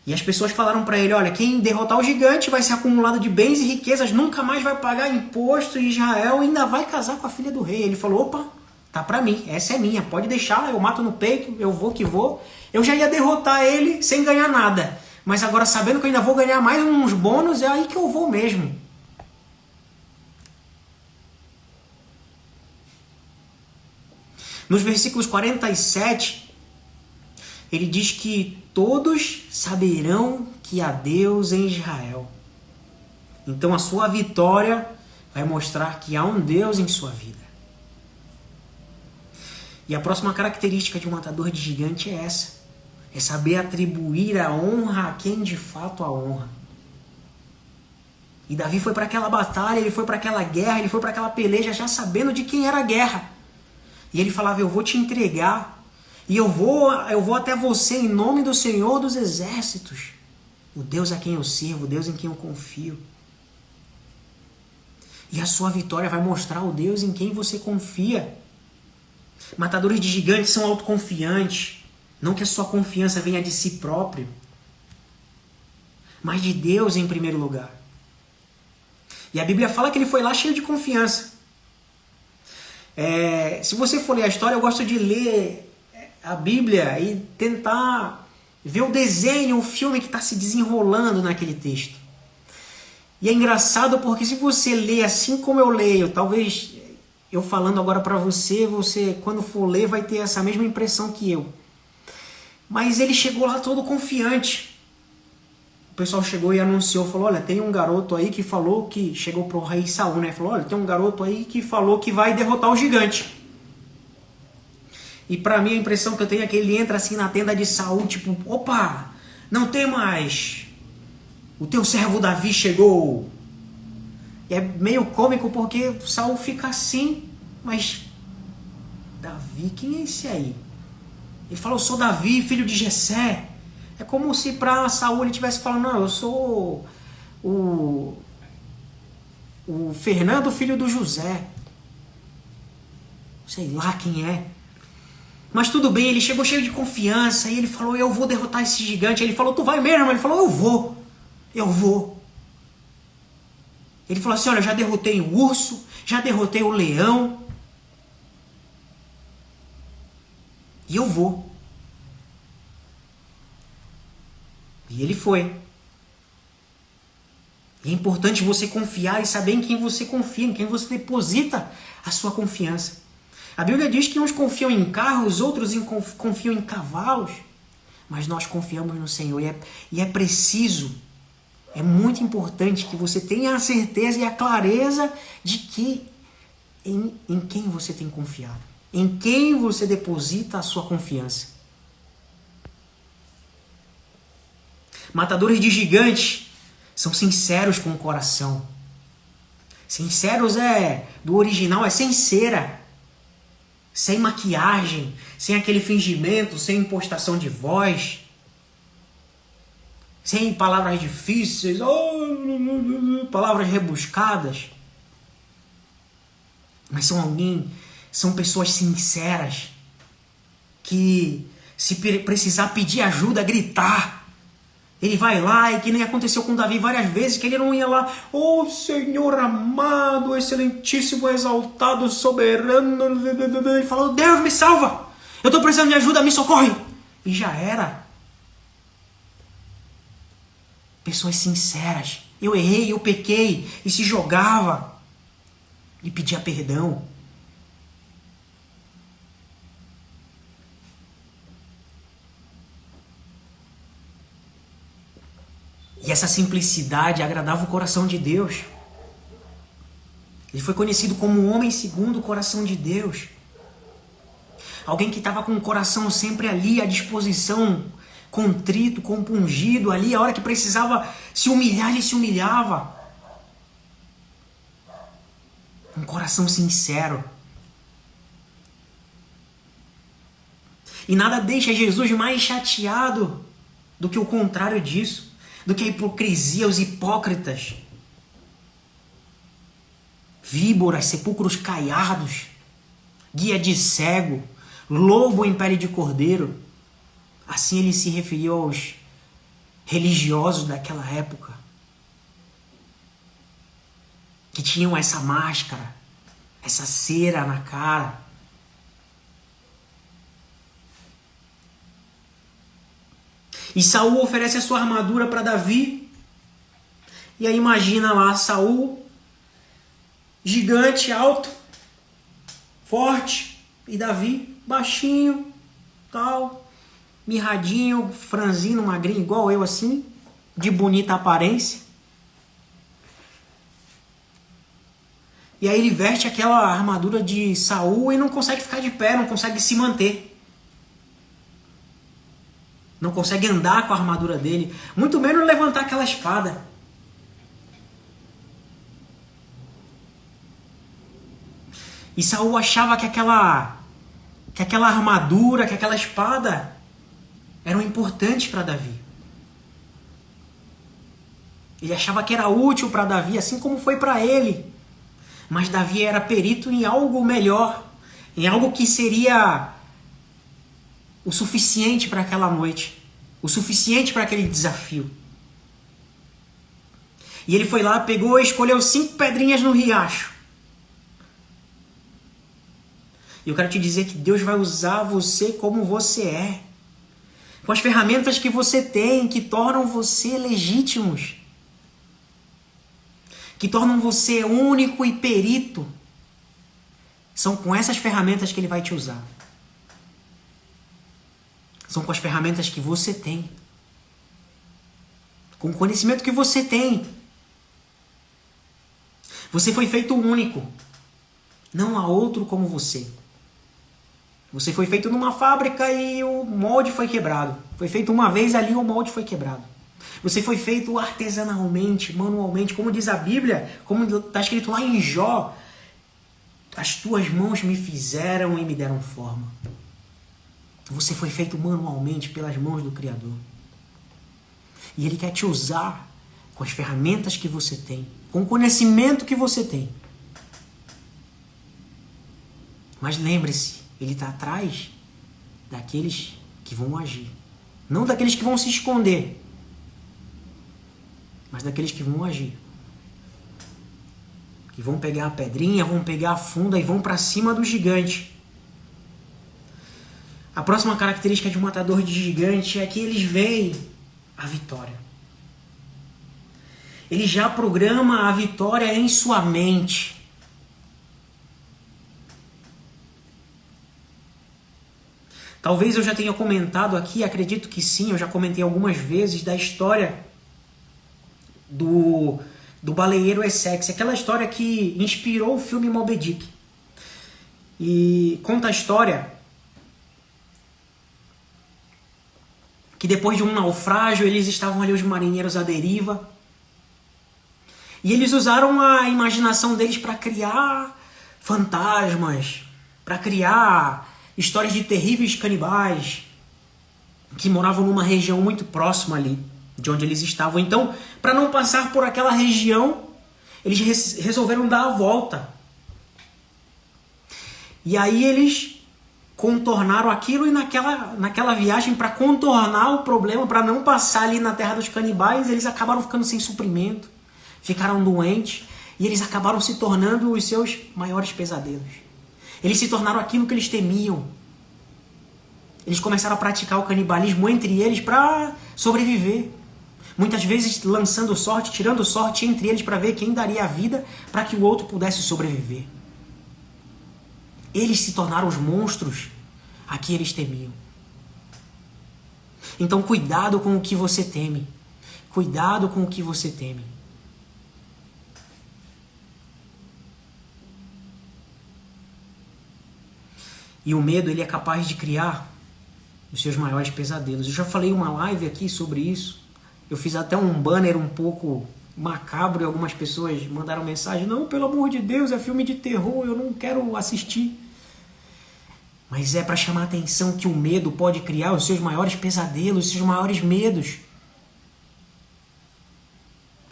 E as pessoas falaram para ele: olha, quem derrotar o gigante vai ser acumulado de bens e riquezas, nunca mais vai pagar imposto em Israel e ainda vai casar com a filha do rei. Ele falou: opa, tá para mim, essa é minha, pode deixar, eu mato no peito, eu vou que vou. Eu já ia derrotar ele sem ganhar nada, mas agora sabendo que eu ainda vou ganhar mais uns bônus, é aí que eu vou mesmo. Nos versículos 47 ele diz que todos saberão que há Deus em Israel. Então a sua vitória vai mostrar que há um Deus em sua vida. E a próxima característica de um matador de gigante é essa. É saber atribuir a honra a quem de fato a honra. E Davi foi para aquela batalha, ele foi para aquela guerra, ele foi para aquela peleja já sabendo de quem era a guerra. E ele falava, eu vou te entregar. E eu vou até você em nome do Senhor dos Exércitos. O Deus a quem eu sirvo, o Deus em quem eu confio. E a sua vitória vai mostrar o Deus em quem você confia. Matadores de gigantes são autoconfiantes. Não que a sua confiança venha de si próprio, mas de Deus em primeiro lugar. E a Bíblia fala que ele foi lá cheio de confiança. Se você for ler a história, eu gosto de ler a Bíblia e tentar ver o desenho, o filme que está se desenrolando naquele texto. E é engraçado porque se você lê assim como eu leio, talvez eu falando agora para você, você quando for ler vai ter essa mesma impressão que eu. Mas ele chegou lá todo confiante. O pessoal chegou e anunciou, falou, olha, tem um garoto aí que falou que... Chegou pro rei Saul, né? Falou, olha, tem um garoto aí que falou que vai derrotar o gigante. E pra mim a impressão que eu tenho é que ele entra assim na tenda de Saul, tipo, opa, não tem mais. O teu servo Davi chegou. E é meio cômico porque Saul fica assim, mas... Davi, quem é esse aí? Ele fala, eu sou Davi, filho de Jessé. É como se para Saul ele estivesse falando, não, eu sou o Fernando, filho do José. Sei lá quem é. Mas tudo bem, ele chegou cheio de confiança e ele falou, eu vou derrotar esse gigante. Ele falou, tu vai mesmo? Ele falou, eu vou. Ele falou assim, olha, eu já derrotei o urso, já derrotei o leão. E eu vou. E ele foi. E é importante você confiar e saber em quem você confia, em quem você deposita a sua confiança. A Bíblia diz que uns confiam em carros, outros confiam em cavalos, mas nós confiamos no Senhor. E é preciso, é muito importante que você tenha a certeza e a clareza de que em quem você tem confiado, em quem você deposita a sua confiança. Matadores de gigantes são sinceros com o coração. Sinceros do original, é sem cera, sem maquiagem, sem aquele fingimento, sem impostação de voz, sem palavras difíceis, palavras rebuscadas. Mas são pessoas sinceras, que se precisar pedir ajuda, gritar, ele vai lá, e que nem aconteceu com Davi várias vezes, que ele não ia lá, oh Senhor amado, excelentíssimo, exaltado, soberano, ele falou, Deus me salva, eu estou precisando de ajuda, me socorre, e já era. Pessoas sinceras, eu errei, eu pequei, e se jogava, e pedia perdão. E essa simplicidade agradava o coração de Deus. Ele foi conhecido como um homem segundo o coração de Deus. Alguém que estava com o coração sempre ali à disposição, contrito, compungido ali, a hora que precisava se humilhar, ele se humilhava. Um coração sincero. E nada deixa Jesus mais chateado do que o contrário disso. Do que a hipocrisia, os hipócritas, víboras, sepulcros caiados, guia de cego, lobo em pele de cordeiro. Assim ele se referiu aos religiosos daquela época, que tinham essa máscara, essa cera na cara. E Saul oferece a sua armadura para Davi. E aí imagina lá Saul, gigante, alto, forte, e Davi, baixinho, tal, mirradinho, franzino, magrinho, igual eu assim, de bonita aparência. E aí ele veste aquela armadura de Saul e não consegue ficar de pé, não consegue se manter. Não consegue andar com a armadura dele, muito menos levantar aquela espada. E Saul achava que aquela armadura, que aquela espada eram importantes para Davi. Ele achava que era útil para Davi, assim como foi para ele. Mas Davi era perito em algo melhor, em algo que seria o suficiente para aquela noite, o suficiente para aquele desafio. E ele foi lá, pegou e escolheu 5 pedrinhas no riacho. E eu quero te dizer que Deus vai usar você como você é, com as ferramentas que você tem, que tornam você legítimos, que tornam você único e perito. São com essas ferramentas que Ele vai te usar. São com as ferramentas que você tem, com o conhecimento que você tem. Você foi feito único. Não há outro como você. Você foi feito numa fábrica e o molde foi quebrado. Foi feito uma vez ali e o molde foi quebrado. Você foi feito artesanalmente, manualmente, como diz a Bíblia, como está escrito lá em Jó. As tuas mãos me fizeram e me deram forma. Você foi feito manualmente pelas mãos do Criador. E Ele quer te usar com as ferramentas que você tem, com o conhecimento que você tem. Mas lembre-se, Ele está atrás daqueles que vão agir. Não daqueles que vão se esconder, mas daqueles que vão agir. Que vão pegar a pedrinha, vão pegar a funda e vão para cima do gigante. A próxima característica de um matador de gigante é que eles veem a vitória. Ele já programa a vitória em sua mente. Talvez eu já tenha comentado aqui, acredito que sim, eu já comentei algumas vezes da história do baleeiro Essex, aquela história que inspirou o filme Moby Dick. E conta a história que depois de um naufrágio, eles estavam ali, os marinheiros à deriva, e eles usaram a imaginação deles para criar fantasmas, para criar histórias de terríveis canibais que moravam numa região muito próxima ali de onde eles estavam. Então, para não passar por aquela região, eles resolveram dar a volta. E aí eles contornaram aquilo, e naquela viagem, para contornar o problema, para não passar ali na terra dos canibais, eles acabaram ficando sem suprimento, ficaram doentes, e eles acabaram se tornando os seus maiores pesadelos. Eles se tornaram aquilo que eles temiam. Eles começaram a praticar o canibalismo entre eles para sobreviver. Muitas vezes lançando sorte, tirando sorte entre eles para ver quem daria a vida para que o outro pudesse sobreviver. Eles se tornaram os monstros a que eles temiam. Então cuidado com o que você teme. Cuidado com o que você teme. E o medo, ele é capaz de criar os seus maiores pesadelos. Eu já falei uma live aqui sobre isso. Eu fiz até um banner um pouco macabro e algumas pessoas mandaram mensagem: não, pelo amor de Deus, é filme de terror, eu não quero assistir. Mas é para chamar a atenção que o medo pode criar os seus maiores pesadelos, os seus maiores medos.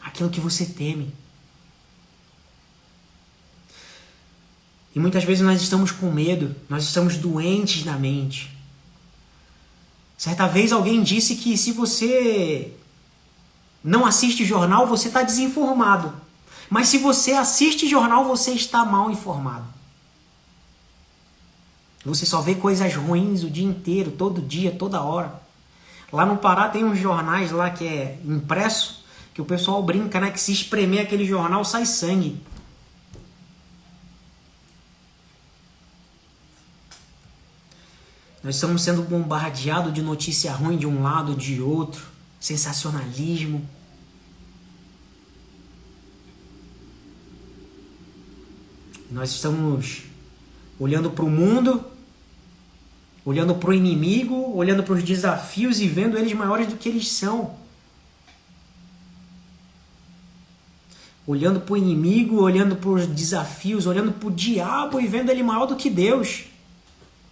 Aquilo que você teme. E muitas vezes nós estamos com medo, nós estamos doentes na mente. Certa vez alguém disse que se você não assiste jornal, você está desinformado. Mas se você assiste jornal, você está mal informado. Você só vê coisas ruins o dia inteiro, todo dia, toda hora. Lá no Pará tem uns jornais lá que é impresso, que o pessoal brinca, né, que se espremer aquele jornal sai sangue. Nós estamos sendo bombardeados de notícia ruim de um lado, de outro, sensacionalismo. Nós estamos olhando para o mundo, olhando para o inimigo, olhando para os desafios e vendo eles maiores do que eles são. Olhando para o inimigo, olhando para os desafios, olhando para o diabo e vendo ele maior do que Deus.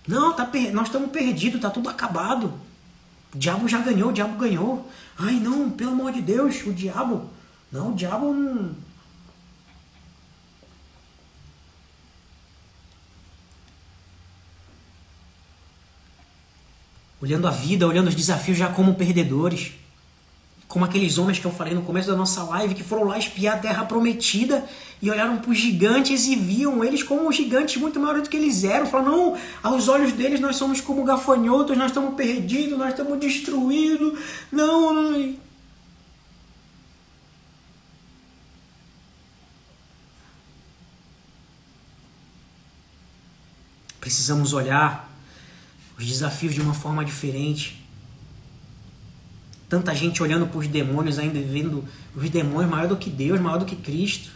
Não, nós estamos perdidos, está tudo acabado. O diabo já ganhou, o diabo ganhou. Ai não, pelo amor de Deus, o diabo... Não, o diabo não... Olhando a vida, olhando os desafios já como perdedores. Como aqueles homens que eu falei no começo da nossa live, que foram lá espiar a terra prometida e olharam para os gigantes e viam eles como gigantes muito maiores do que eles eram. Falaram, não, aos olhos deles nós somos como gafanhotos, nós estamos perdidos, nós estamos destruídos. Não, não. Precisamos olhar os desafios de uma forma diferente. Tanta gente olhando para os demônios ainda, vendo os demônios maior do que Deus, maior do que Cristo.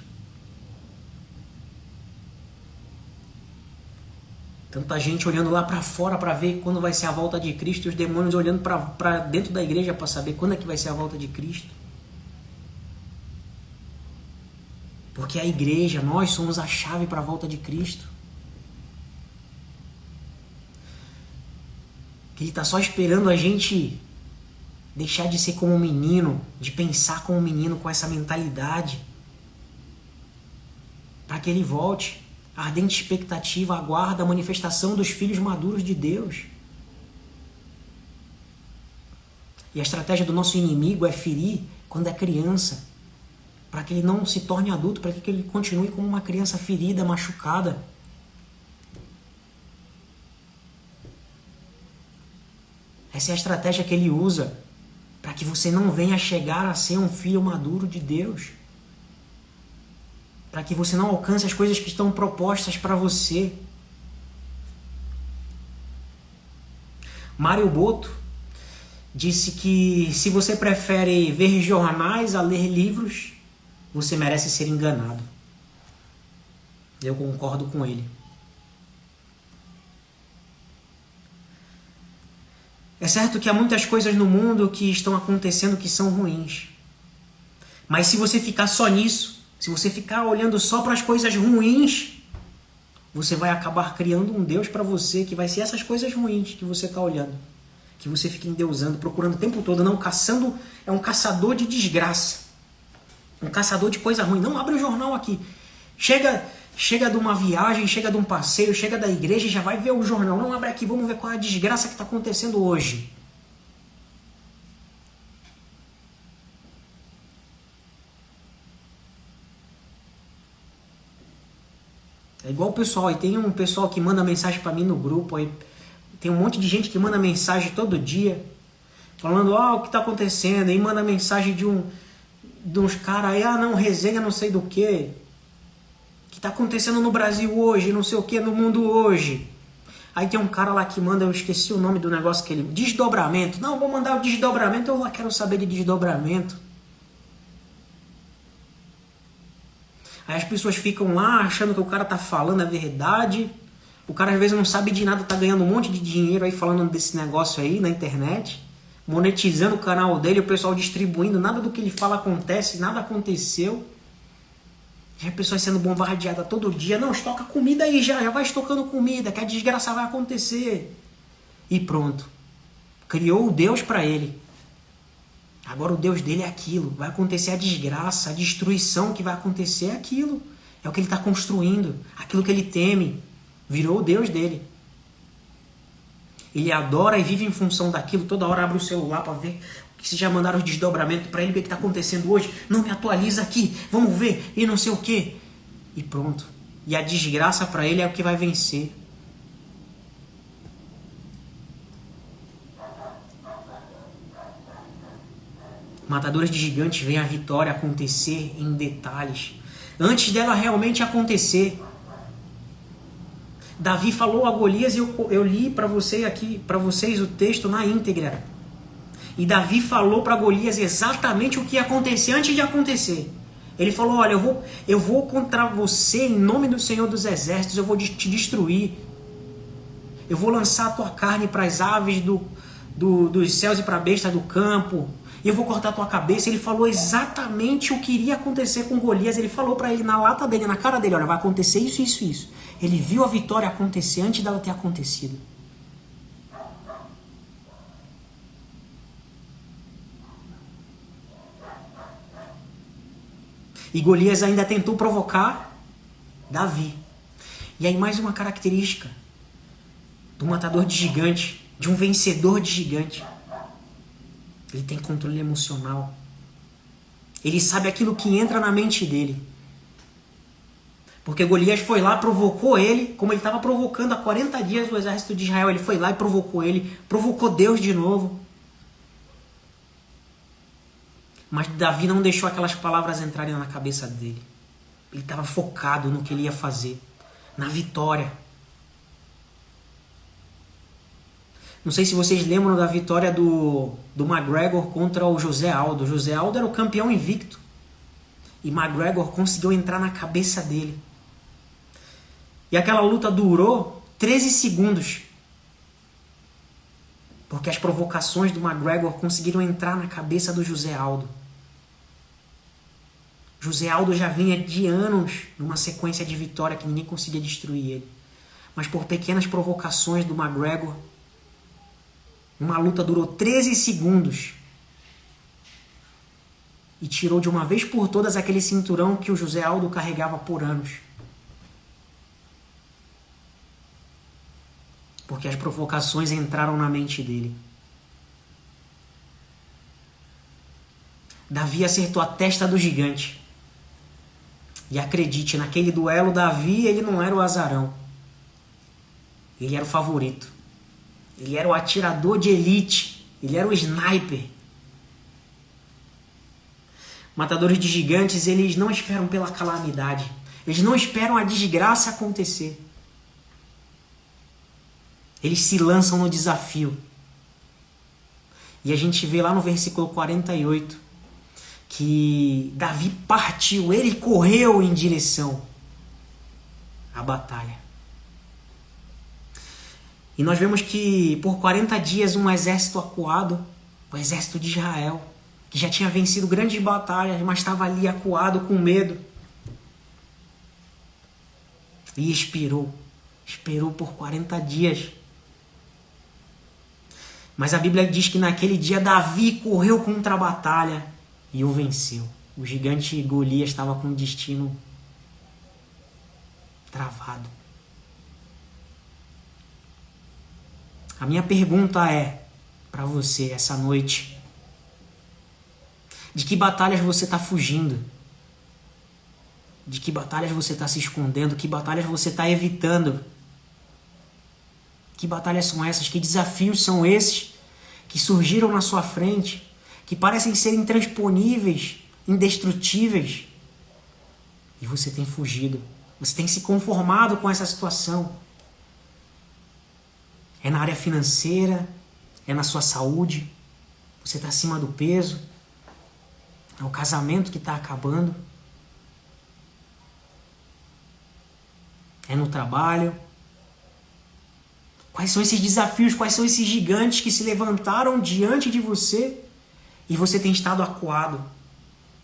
Tanta gente olhando lá para fora para ver quando vai ser a volta de Cristo, e os demônios olhando para dentro da igreja para saber quando é que vai ser a volta de Cristo. Porque a igreja, nós somos a chave para a volta de Cristo. Que Ele está só esperando a gente deixar de ser como um menino, de pensar como um menino com essa mentalidade, para que Ele volte. A ardente expectativa aguarda a manifestação dos filhos maduros de Deus. E a estratégia do nosso inimigo é ferir quando é criança, para que ele não se torne adulto, para que ele continue como uma criança ferida, machucada. Essa é a estratégia que ele usa para que você não venha chegar a ser um filho maduro de Deus. Para que você não alcance as coisas que estão propostas para você. Mário Boto disse que se você prefere ver jornais a ler livros, você merece ser enganado. Eu concordo com ele. É certo que há muitas coisas no mundo que estão acontecendo que são ruins. Mas se você ficar só nisso, se você ficar olhando só para as coisas ruins, você vai acabar criando um Deus para você que vai ser essas coisas ruins que você está olhando. Que você fica endeusando, procurando o tempo todo, não caçando, é um caçador de desgraça. Um caçador de coisa ruim. Não abre o jornal aqui. Chega de uma viagem, chega de um passeio, chega da igreja e já vai ver o jornal. Não abre aqui, vamos ver qual é a desgraça que está acontecendo hoje. É igual o pessoal, aí tem um pessoal que manda mensagem para mim no grupo, aí tem um monte de gente que manda mensagem todo dia, falando, o que está acontecendo, aí manda mensagem de uns caras aí, não, resenha não sei do que está acontecendo no Brasil hoje, não sei o que, no mundo hoje. Aí tem um cara lá que manda, eu esqueci o nome do negócio que ele... Desdobramento. Não, vou mandar o desdobramento, eu lá quero saber de desdobramento. Aí as pessoas ficam lá achando que o cara tá falando a verdade. O cara às vezes não sabe de nada, tá ganhando um monte de dinheiro aí falando desse negócio aí na internet. Monetizando o canal dele, o pessoal distribuindo, nada do que ele fala acontece, nada aconteceu. Já a pessoa sendo bombardeada todo dia. Não, estoca comida aí já vai estocando comida, que a desgraça vai acontecer. E pronto. Criou o Deus para ele. Agora o Deus dele é aquilo. Vai acontecer a desgraça, a destruição que vai acontecer é aquilo. É o que ele está construindo. Aquilo que ele teme. Virou o Deus dele. Ele adora e vive em função daquilo. Toda hora abre o celular para ver se já mandaram os desdobramentos para ele, ver o que está acontecendo hoje. Não, me atualiza aqui, vamos ver, e não sei o que. E pronto. E a desgraça para ele é o que vai vencer. Matadores de gigantes veem a vitória acontecer em detalhes. Antes dela realmente acontecer. Davi falou a Golias, eu li para você aqui, para vocês o texto na íntegra. E Davi falou para Golias exatamente o que ia acontecer antes de acontecer. Ele falou: olha, eu vou contra você em nome do Senhor dos Exércitos, eu vou te destruir. Eu vou lançar a tua carne para as aves dos céus e para a besta do campo. E eu vou cortar a tua cabeça. Ele falou exatamente o que iria acontecer com Golias. Ele falou para ele na lata dele, na cara dele: olha, vai acontecer isso, isso, isso. Ele viu a vitória acontecer antes dela ter acontecido. E Golias ainda tentou provocar Davi. E aí mais uma característica do matador de gigante, de um vencedor de gigante. Ele tem controle emocional. Ele sabe aquilo que entra na mente dele. Porque Golias foi lá, provocou ele, como ele estava provocando há 40 dias o exército de Israel. Ele foi lá e provocou ele, provocou Deus de novo. Mas Davi não deixou aquelas palavras entrarem na cabeça dele. Ele estava focado no que ele ia fazer, na vitória. Não sei se vocês lembram da vitória do McGregor contra o José Aldo. O José Aldo era o campeão invicto. E McGregor conseguiu entrar na cabeça dele. E aquela luta durou 13 segundos. Porque as provocações do McGregor conseguiram entrar na cabeça do José Aldo. José Aldo já vinha de anos numa sequência de vitória que ninguém conseguia destruir ele. Mas por pequenas provocações do McGregor, uma luta durou 13 segundos. E tirou de uma vez por todas aquele cinturão que o José Aldo carregava por anos. Porque as provocações entraram na mente dele. Davi acertou a testa do gigante. E acredite, naquele duelo, Davi, ele não era o azarão. Ele era o favorito. Ele era o atirador de elite. Ele era o sniper. Matadores de gigantes, eles não esperam pela calamidade. Eles não esperam a desgraça acontecer. Eles se lançam no desafio. E a gente vê lá no versículo 48 que Davi partiu, ele correu em direção à batalha. E nós vemos que por 40 dias um exército acuado, o exército de Israel, que já tinha vencido grandes batalhas, mas estava ali acuado com medo. E esperou por 40 dias. Mas a Bíblia diz que naquele dia Davi correu contra a batalha e o venceu. O gigante Golias estava com o destino travado. A minha pergunta é para você essa noite: de que batalhas você está fugindo? De que batalhas você está se escondendo? Que batalhas você está evitando? Que batalhas são essas? Que desafios são esses que surgiram na sua frente, que parecem ser intransponíveis, indestrutíveis? E você tem fugido. Você tem se conformado com essa situação. É na área financeira, é na sua saúde, você está acima do peso, é o casamento que está acabando, é no trabalho. Quais são esses desafios, quais são esses gigantes que se levantaram diante de você e você tem estado acuado?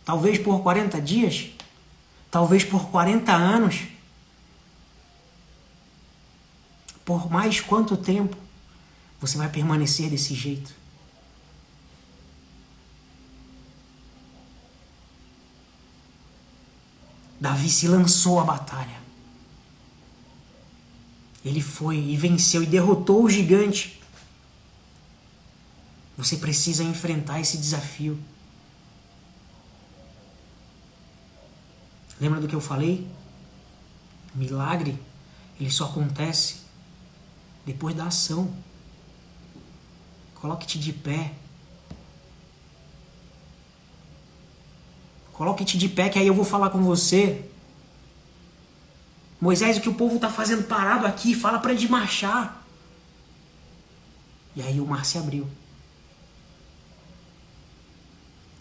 Talvez por 40 dias, talvez por 40 anos. Por mais quanto tempo você vai permanecer desse jeito? Davi se lançou à batalha. Ele foi e venceu e derrotou o gigante. Você precisa enfrentar esse desafio. Lembra do que eu falei? Milagre, ele só acontece depois da ação. Coloque-te de pé. Coloque-te de pé que aí eu vou falar com você Moisés, o que o povo está fazendo parado aqui? Fala para eles marchar. E aí o mar se abriu.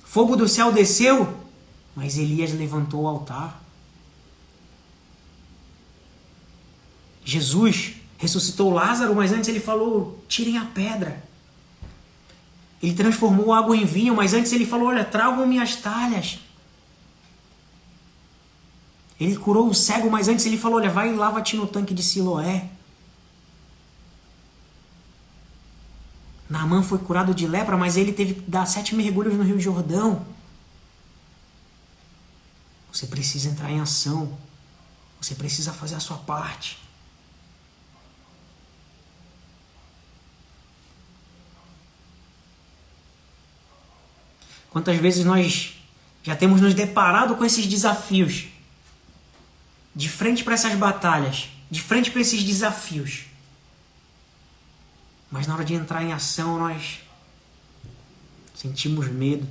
Fogo do céu desceu, mas Elias levantou o altar. Jesus ressuscitou Lázaro, mas antes ele falou, tirem a pedra. Ele transformou água em vinho, mas antes ele falou, olha, tragam minhas talhas. Ele curou o cego, mas antes ele falou, olha, vai e lava-te no tanque de Siloé. Naamã foi curado de lepra, mas ele teve que dar 7 mergulhos no Rio Jordão. Você precisa entrar em ação. Você precisa fazer a sua parte. Quantas vezes nós já temos nos deparado com esses desafios? De frente para essas batalhas, de frente para esses desafios. Mas na hora de entrar em ação, nós sentimos medo.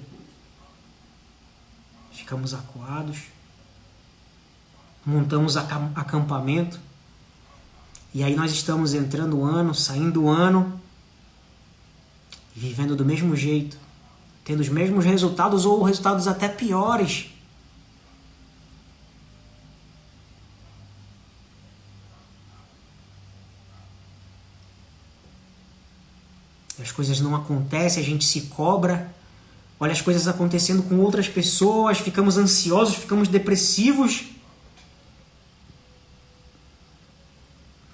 Ficamos acuados. Montamos acampamento. E aí nós estamos entrando o ano, saindo o ano, vivendo do mesmo jeito, tendo os mesmos resultados ou resultados até piores. As coisas não acontecem, a gente se cobra, olha as coisas acontecendo com outras pessoas, ficamos ansiosos, ficamos depressivos,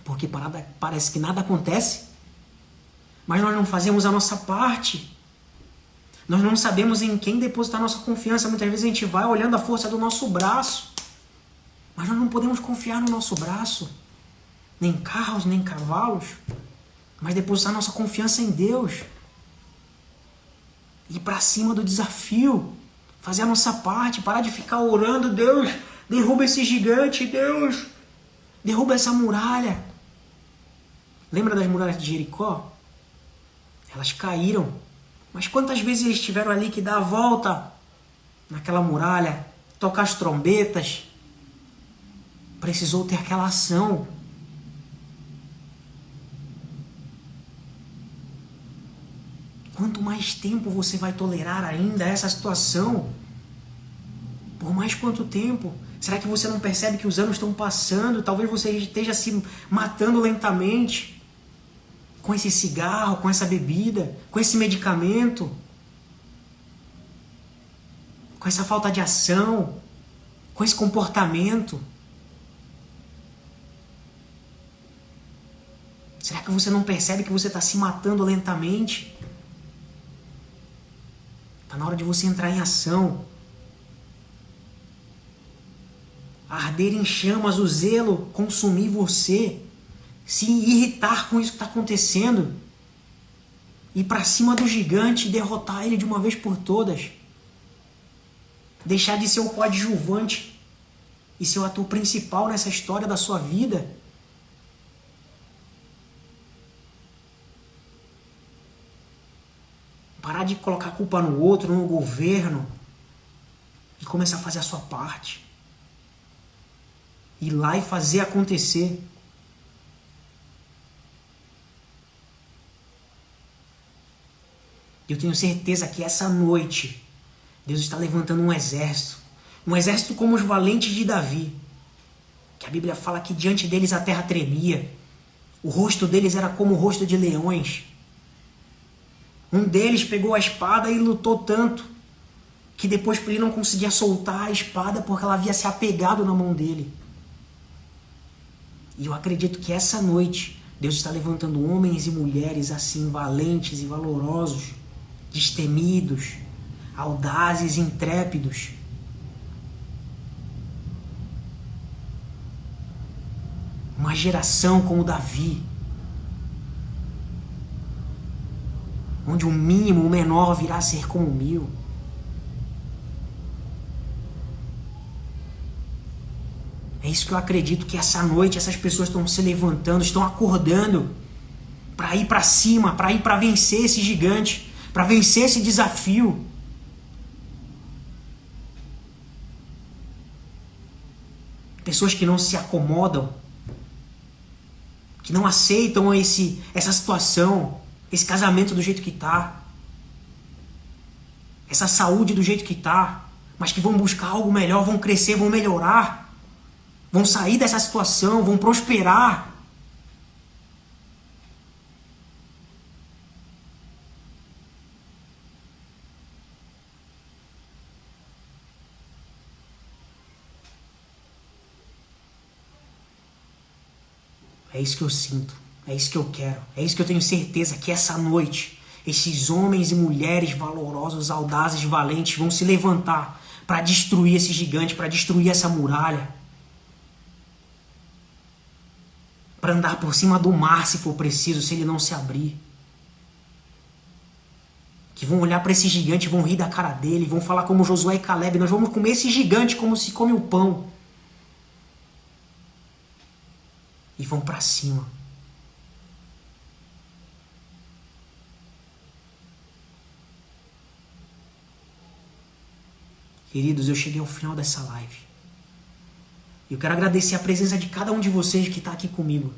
porque parece que nada acontece, mas nós não fazemos a nossa parte, nós não sabemos em quem depositar nossa confiança, muitas vezes a gente vai olhando a força do nosso braço, mas nós não podemos confiar no nosso braço, nem carros, nem cavalos, mas depositar nossa confiança em Deus. Ir para cima do desafio. Fazer a nossa parte. Parar de ficar orando. Deus, derruba esse gigante. Deus, derruba essa muralha. Lembra das muralhas de Jericó? Elas caíram. Mas quantas vezes eles tiveram ali que dar a volta naquela muralha? Tocar as trombetas. Precisou ter aquela ação. Quanto mais tempo você vai tolerar ainda essa situação? Por mais quanto tempo? Será que você não percebe que os anos estão passando? Talvez você esteja se matando lentamente com esse cigarro, com essa bebida, com esse medicamento, com essa falta de ação, com esse comportamento. Será que você não percebe que você está se matando lentamente? Está na hora de você entrar em ação. Arder em chamas, o zelo consumir você. Se irritar com isso que está acontecendo. Ir para cima do gigante e derrotar ele de uma vez por todas. Deixar de ser o coadjuvante e ser o ator principal nessa história da sua vida. Parar de colocar a culpa no outro, no governo. E começar a fazer a sua parte. Ir lá e fazer acontecer. Eu tenho certeza que essa noite Deus está levantando um exército. Um exército como os valentes de Davi. Que a Bíblia fala que diante deles a terra tremia. O rosto deles era como o rosto de leões. Um deles pegou a espada e lutou tanto que depois ele não conseguia soltar a espada porque ela havia se apegado na mão dele. E eu acredito que essa noite Deus está levantando homens e mulheres assim, valentes e valorosos, destemidos, audazes e intrépidos. Uma geração como Davi, onde o mínimo, o menor, virá a ser como o mil. É isso que eu acredito, que essa noite essas pessoas estão se levantando, estão acordando para ir para cima, para ir para vencer esse gigante, para vencer esse desafio. Pessoas que não se acomodam, que não aceitam essa situação, esse casamento do jeito que tá, essa saúde do jeito que tá, mas que vão buscar algo melhor, vão crescer, vão melhorar, vão sair dessa situação, vão prosperar. É isso que eu sinto, é isso que eu quero, é isso que eu tenho certeza que essa noite esses homens e mulheres valorosos, audazes, valentes vão se levantar para destruir esse gigante, para destruir essa muralha, para andar por cima do mar se for preciso, se ele não se abrir. Que vão olhar para esse gigante, vão rir da cara dele, vão falar como Josué e Caleb, nós vamos comer esse gigante como se come o pão. E vão para cima. Queridos, eu cheguei ao final dessa live. Eu quero agradecer a presença de cada um de vocês que está aqui comigo.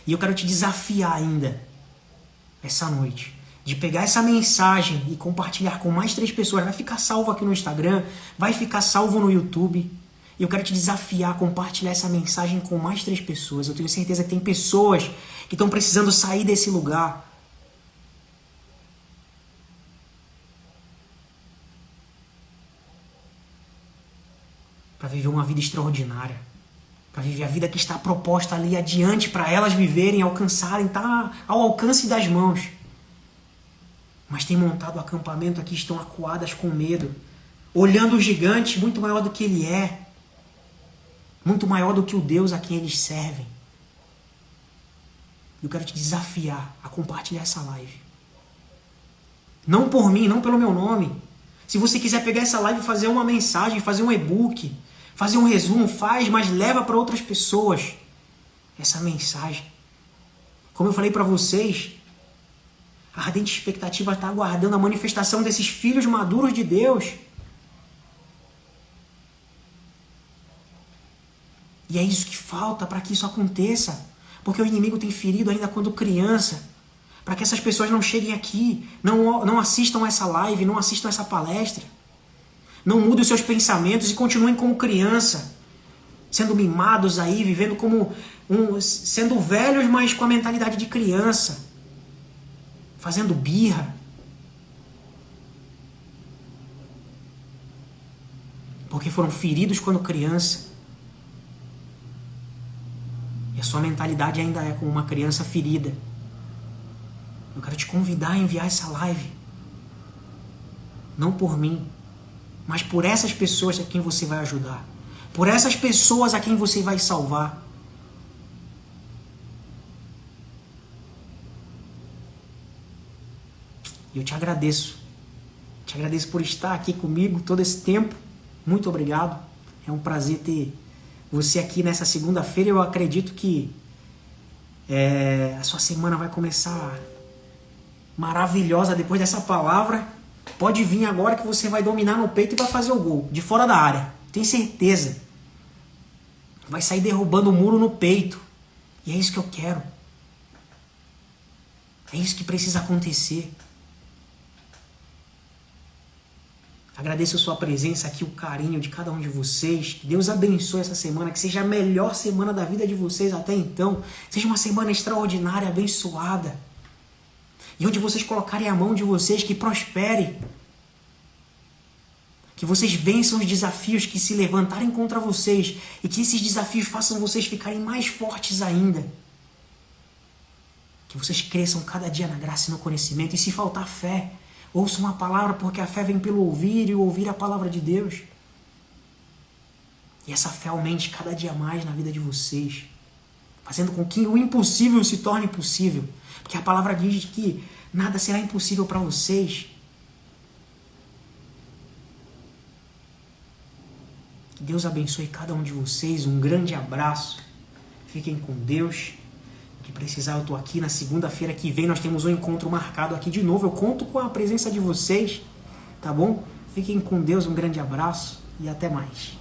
E eu quero te desafiar ainda, essa noite, de pegar essa mensagem e compartilhar com mais 3 pessoas. Vai ficar salvo aqui no Instagram, vai ficar salvo no YouTube. E eu quero te desafiar a compartilhar essa mensagem com mais 3 pessoas. Eu tenho certeza que tem pessoas que estão precisando sair desse lugar. Para viver uma vida extraordinária. Para viver a vida que está proposta ali adiante para elas viverem, alcançarem, tá ao alcance das mãos. Mas tem montado o acampamento aqui, estão acuadas com medo, olhando o gigante muito maior do que ele é. Muito maior do que o Deus a quem eles servem. Eu quero te desafiar a compartilhar essa live. Não por mim, não pelo meu nome. Se você quiser pegar essa live e fazer uma mensagem, fazer um e-book, fazer um resumo, faz, mas leva para outras pessoas essa mensagem. Como eu falei para vocês, a ardente expectativa está aguardando a manifestação desses filhos maduros de Deus. E é isso que falta para que isso aconteça. Porque o inimigo tem ferido ainda quando criança. Para que essas pessoas não cheguem aqui, não assistam essa live, não assistam essa palestra. Não mudem os seus pensamentos e continuem como criança. Sendo mimados aí, vivendo como sendo velhos, mas com a mentalidade de criança. Fazendo birra. Porque foram feridos quando criança. E a sua mentalidade ainda é como uma criança ferida. Eu quero te convidar a enviar essa live. Não por mim, mas por essas pessoas a quem você vai ajudar. Por essas pessoas a quem você vai salvar. E eu te agradeço. Te agradeço por estar aqui comigo todo esse tempo. Muito obrigado. É um prazer ter você aqui nessa segunda-feira. Eu acredito que a sua semana vai começar maravilhosa depois dessa palavra. Pode vir agora que você vai dominar no peito e vai fazer o gol, de fora da área. Tenho certeza. Vai sair derrubando o muro no peito. E é isso que eu quero. É isso que precisa acontecer. Agradeço a sua presença aqui, o carinho de cada um de vocês. Que Deus abençoe essa semana, que seja a melhor semana da vida de vocês até então. Seja uma semana extraordinária, abençoada. E onde vocês colocarem a mão de vocês, que prospere. Que vocês vençam os desafios que se levantarem contra vocês. E que esses desafios façam vocês ficarem mais fortes ainda. Que vocês cresçam cada dia na graça e no conhecimento. E se faltar fé, ouça uma palavra, porque a fé vem pelo ouvir e ouvir a palavra de Deus. E essa fé aumente cada dia mais na vida de vocês. Fazendo com que o impossível se torne possível. Porque a palavra diz que nada será impossível para vocês. Que Deus abençoe cada um de vocês. Um grande abraço. Fiquem com Deus. Que precisar, eu estou aqui na segunda-feira que vem. Nós temos um encontro marcado aqui de novo. Eu conto com a presença de vocês. Tá bom? Fiquem com Deus. Um grande abraço e até mais.